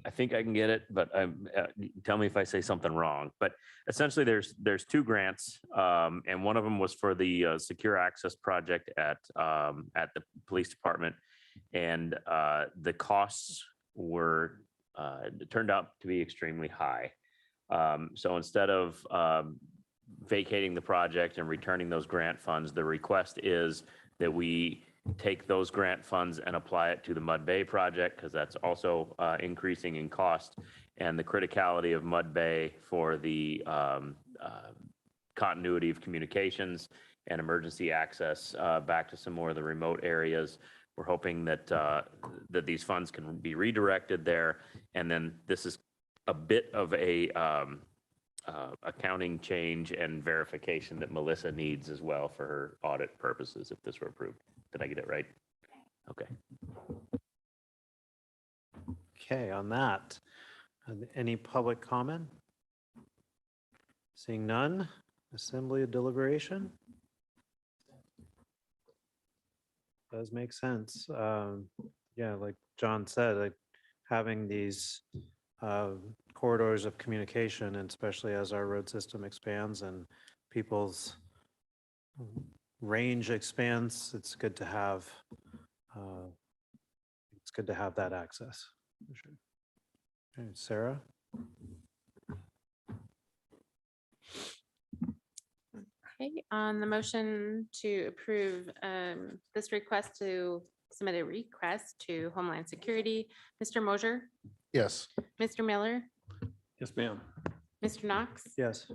I think I can get it, but tell me if I say something wrong. But essentially, there's two grants, and one of them was for the Secure Access Project at the police department, and the costs were turned out to be extremely high. So instead of vacating the project and returning those grant funds, the request is that we take those grant funds and apply it to the Mud Bay project, because that's also increasing in cost, and the criticality of Mud Bay for the continuity of communications and emergency access back to some more of the remote areas. We're hoping that that these funds can be redirected there, and then this is a bit of a accounting change and verification that Melissa needs as well for her audit purposes if this were approved. Did I get it right? Okay. Okay, on that, any public comment? Seeing none, assembly of deliberation? Does make sense. Yeah, like John said, like having these corridors of communication, and especially as our road system expands and people's range expands, it's good to have that access. For sure. Okay, Sarah? Okay, on the motion to approve this request to submit a request to Homeland Security, Mr. Mosier, Yes. Mr. Miller, Yes, ma'am. Mr. Knox, Yes.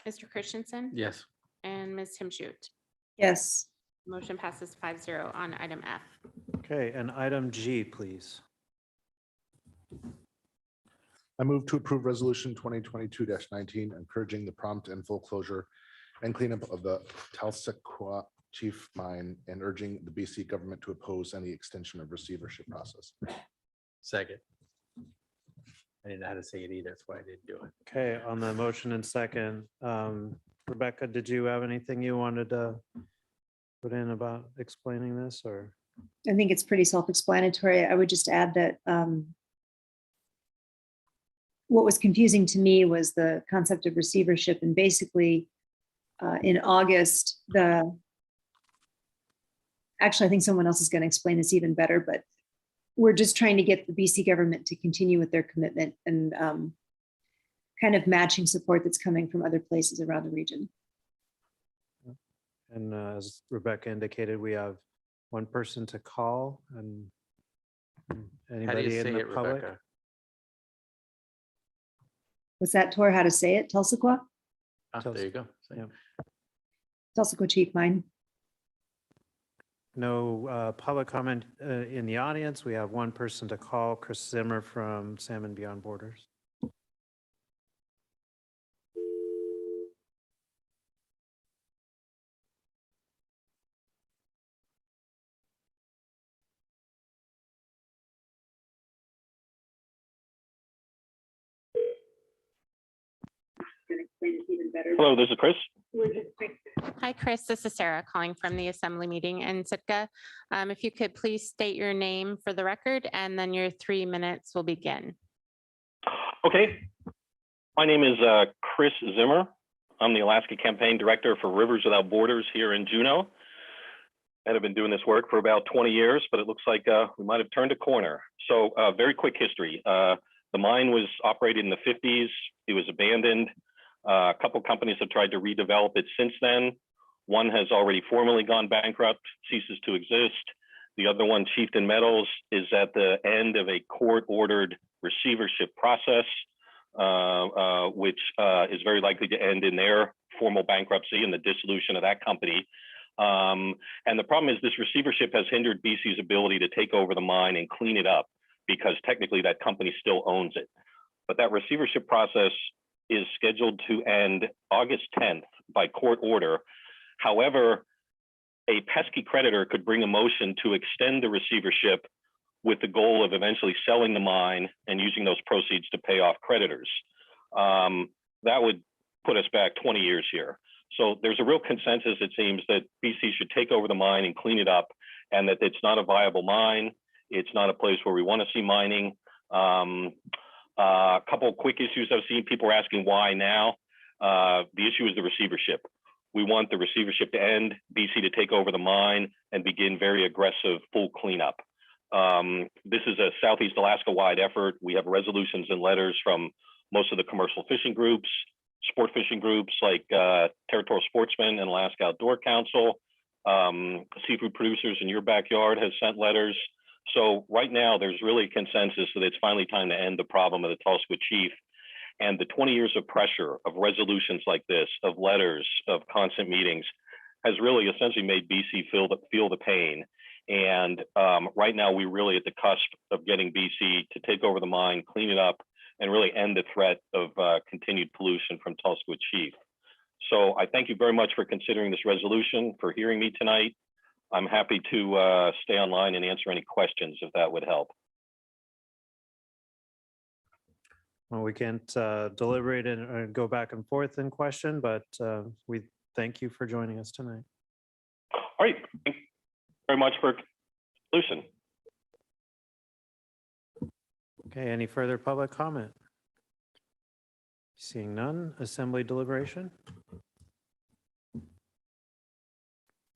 Mr. Christensen, Yes. and Ms. Timshute. Yes. Motion passes 5-0 on item F. Okay, and item G, please. I move to approve resolution 2022-19, encouraging the prompt and full closure and cleanup of the Talsequa Chief Mine and urging the BC government to oppose any extension of receivership process. Second. I didn't know how to say it either. That's why I didn't do it. Okay, on the motion and second, Rebecca, did you have anything you wanted to put in about explaining this, or? I think it's pretty self-explanatory. I would just add that what was confusing to me was the concept of receivership, and basically in August, actually, I think someone else is going to explain this even better, but we're just trying to get the BC government to continue with their commitment and kind of matching support that's coming from other places around the region. And as Rebecca indicated, we have one person to call, and How do you anybody in say the it, public? Rebecca? Was that Tor how to say it? Tulsaquah? There you go. Yeah. Tulsaquah Chief Mine. No public comment in the audience. We have one person to call, Chris Zimmer from Salmon Beyond Borders. Hello, this is Chris. Hi, Chris. This is Sarah calling from the assembly meeting in Sitka. If you could please state your name for the record, and then your 3 minutes will begin. Okay. My name is Chris Zimmer. I'm the Alaska Campaign Director for Rivers Without Borders here in Juneau. And I've been doing this work for about 20 years, but it looks like we might have turned a corner. So very quick history. The mine was operated in the 50s. It was abandoned. A couple companies have tried to redevelop it since then. One has already formally gone bankrupt, ceases to exist. The other one, Chieftain Metals, is at the end of a court-ordered receivership process, which is very likely to end in their formal bankruptcy and the dissolution of that company. And the problem is this receivership has hindered BC's ability to take over the mine and clean it up because technically that company still owns it. But that receivership process is scheduled to end August 10th by court order. However, a pesky creditor could bring a motion to extend the receivership with the goal of eventually selling the mine and using those proceeds to pay off creditors. That would put us back 20 years here. So there's a real consensus, it seems, that BC should take over the mine and clean it up, and that it's not a viable mine. It's not a place where we want to see mining. A couple of quick issues I've seen, people are asking why now. The issue is the receivership. We want the receivership to end, BC to take over the mine and begin very aggressive full cleanup. This is a Southeast Alaska-wide effort. We have resolutions and letters from most of the commercial fishing groups, sport fishing groups like Territorial Sportsmen and Alaska Outdoor Council. Seafood producers in your backyard has sent letters. So right now there's really consensus that it's finally time to end the problem of the Tulsa Chief. And the 20 years of pressure of resolutions like this, of letters, of constant meetings, has really essentially made BC feel the pain. And right now we're really at the cusp of getting BC to take over the mine, clean it up, and really end the threat of continued pollution from Tulsa Chief. So I thank you very much for considering this resolution, for hearing me tonight. I'm happy to stay online and answer any questions if that would help. Well, we can't deliberate and go back and forth in question, but we thank you for joining us tonight. All right, thank you very much for solution. Okay, any further public comment? Seeing none, assembly deliberation.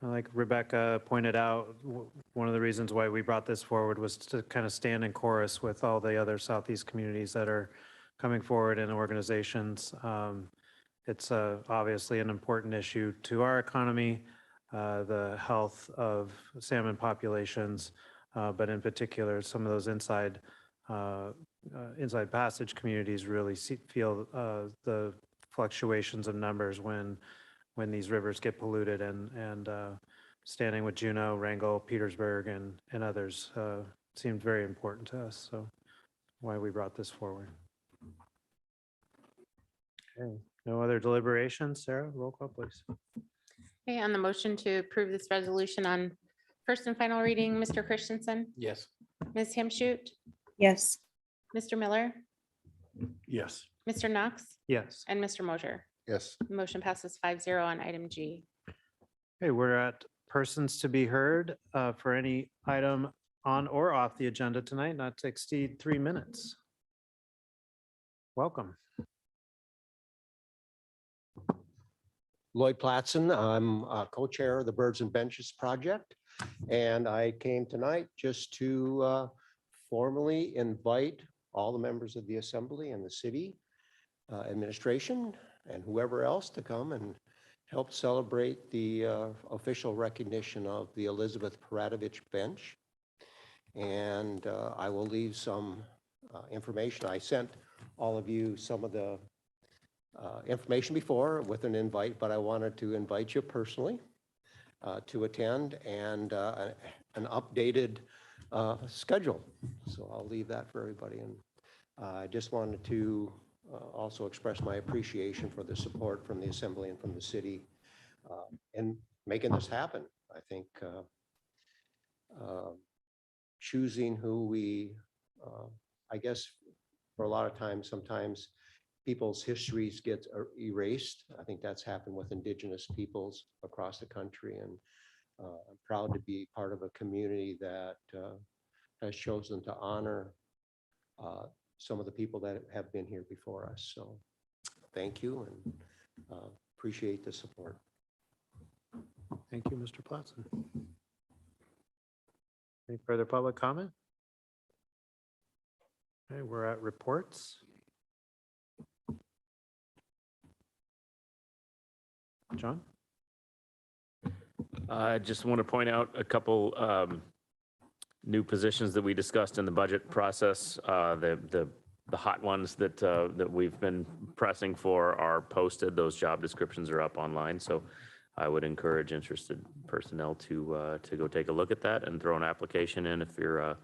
Like Rebecca pointed out, one of the reasons why we brought this forward was to kind of stand in chorus with all the other Southeast communities that are coming forward in organizations. It's obviously an important issue to our economy, the health of salmon populations, but in particular, some of those inside passage communities really feel the fluctuations of numbers when these rivers get polluted, and standing with Juneau, Wrangell, Petersburg, and others seemed very important to us. So why we brought this forward. Okay, no other deliberations. Sarah, roll call, please. Okay, on the motion to approve this resolution on first and final reading, Mr. Christensen, Yes. Ms. Himshoot, Yes. Mr. Miller, Yes. Mr. Knox, Yes. and Mr. Mosher. Yes. The motion passes 5-0 on item G. Okay, we're at persons to be heard for any item on or off the agenda tonight, not to exceed 3 minutes. Welcome. Lloyd Platson. I'm co-chair of the Birds and Benches Project. And I came tonight just to formally invite all the members of the Assembly and the city administration and whoever else to come and help celebrate the official recognition of the Elizabeth Paratovich Bench. And I will leave some information. I sent all of you some of the information before with an invite, but I wanted to invite you personally to attend and an updated schedule. So I'll leave that for everybody. And I just wanted to also express my appreciation for the support from the Assembly and from the city in making this happen. I think choosing who we, I guess for a lot of times, sometimes people's histories get erased. I think that's happened with Indigenous peoples across the country. And I'm proud to be part of a community that has chosen to honor some of the people that have been here before us. So thank you and appreciate the support. Thank you, Mr. Platson. Any further public comment? Okay, we're at reports. John? I just want to point out a couple new positions that we discussed in the budget process. The hot ones that we've been pressing for are posted. Those job descriptions are up online. So I would encourage interested personnel to go take a look at that and throw an application in if you're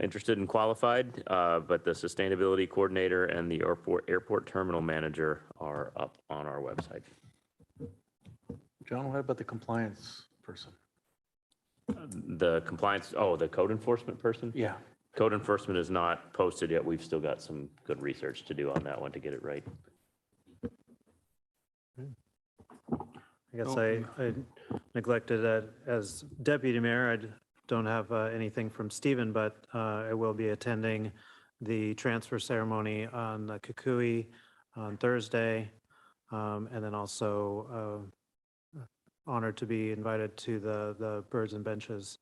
interested and qualified. But the sustainability coordinator and the airport terminal manager are up on our website. John, what about the compliance person? The compliance, the code enforcement person? Yeah. Code enforcement is not posted yet. We've still got some good research to do on that one to get it right. I guess I neglected that as deputy mayor. I don't have anything from Stephen, but I will be attending the transfer ceremony on the Kukui on Thursday. And then also honored to be invited to the Birds and Benches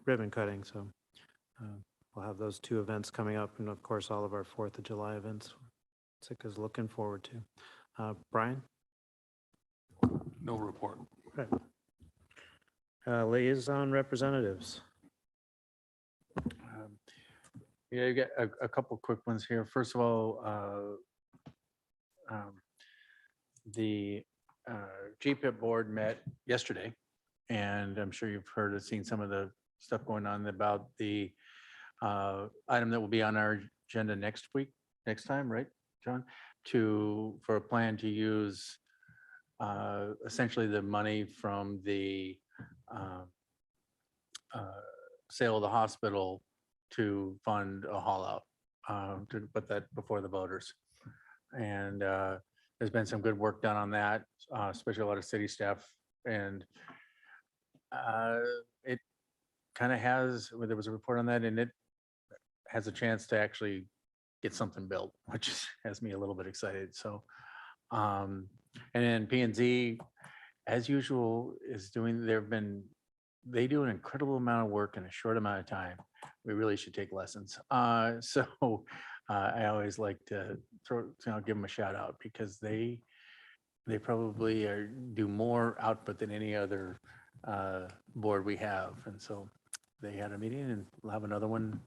ribbon cutting. So we'll have those two events coming up, and of course, all of our 4th of July events. Sitka's looking forward to. Brian? No report. Right. Liaison representatives. Yeah, you got a couple quick ones here. First of all, the GPIP board met yesterday, and I'm sure you've heard or seen some of the stuff going on about the item that will be on our agenda next time, right, John? For a plan to use essentially the money from the sale of the hospital to fund a haul out, to put that before the voters. And there's been some good work done on that, especially a lot of city staff. And it kind of has, there was a report on that, and it has a chance to actually get something built, which has me a little bit excited. So, and then P&Z, as usual, is doing, they do an incredible amount of work in a short amount of time. We really should take lessons. So I always like to give them a shout out, because they probably do more output than any other board we have. And so they had a meeting, and we'll have another one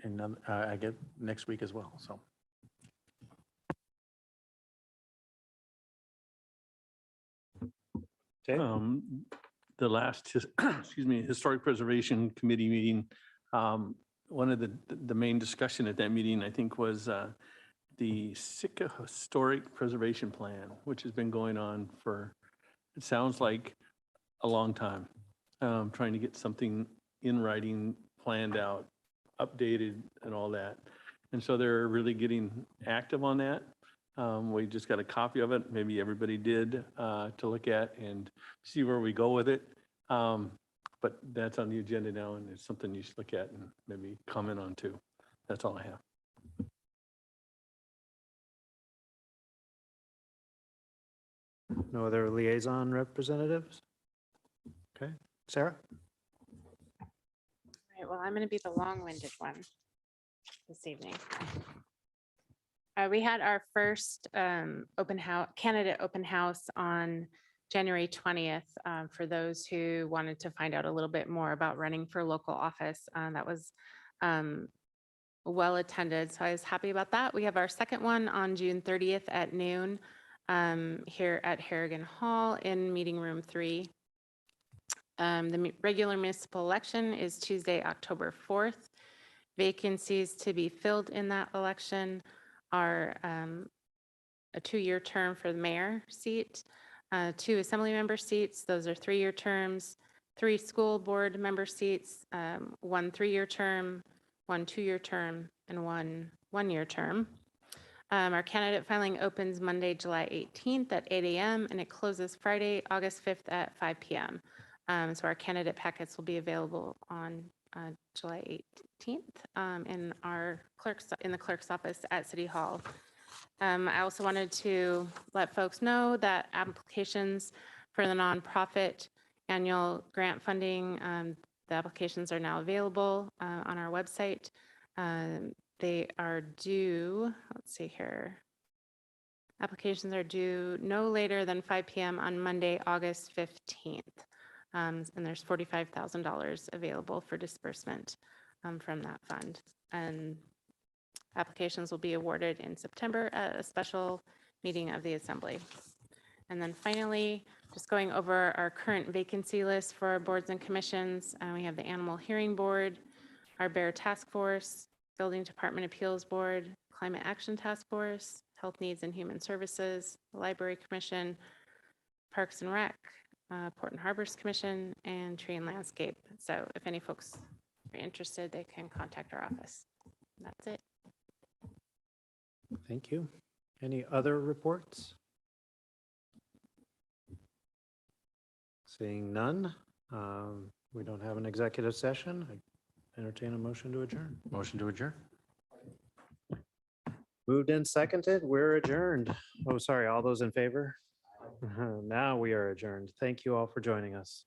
in, I get next week as well. So. Okay. The last, excuse me, Historic Preservation Committee meeting, one of the main discussion at that meeting, I think, was the Sitka Historic Preservation Plan, which has been going on for, it sounds like, a long time. Trying to get something in writing, planned out, updated, and all that. And so they're really getting active on that. We just got a copy of it. Maybe everybody did, to look at and see where we go with it. But that's on the agenda now, and it's something you should look at and maybe comment on too. That's all I have. No other liaison representatives? Okay, Sarah? All right, well, I'm going to be the long-winded one this evening. We had our first candidate open house on January 20th for those who wanted to find out a little bit more about running for local office. That was well attended, so I was happy about that. We have our second one on June 30th at noon here at Harrigan Hall in meeting room 3. The regular municipal election is Tuesday, October 4th. Vacancies to be filled in that election are a 2-year term for the mayor seat, 2 assembly member seats, those are 3-year terms, 3 school board member seats, 1 3-year term, 1 2-year term, and 1 1-year term. Our candidate filing opens Monday, July 18th at 8 a.m. and it closes Friday, August 5th at 5 p.m. So our candidate packets will be available on July 18th in the clerk's office at City Hall. I also wanted to let folks know that applications for the nonprofit annual grant funding, the applications are now available on our website. They are due, let's see here. Applications are due no later than 5 p.m. on Monday, August 15th. And there's $45,000 available for disbursement from that fund. And applications will be awarded in September at a special meeting of the Assembly. And then finally, just going over our current vacancy list for our boards and commissions. We have the Animal Hearing Board, our Bear Task Force, Building Department Appeals Board, Climate Action Task Force, Health Needs and Human Services, the Library Commission, Parks and Rec, Port and Harbors Commission, and Tree and Landscape. So if any folks are interested, they can contact our office. That's it. Thank you. Any other reports? Seeing none, we don't have an executive session. I entertain a motion to adjourn. Motion to adjourn. Moved and seconded, we're adjourned. Oh, sorry, all those in favor? Now we are adjourned. Thank you all for joining us.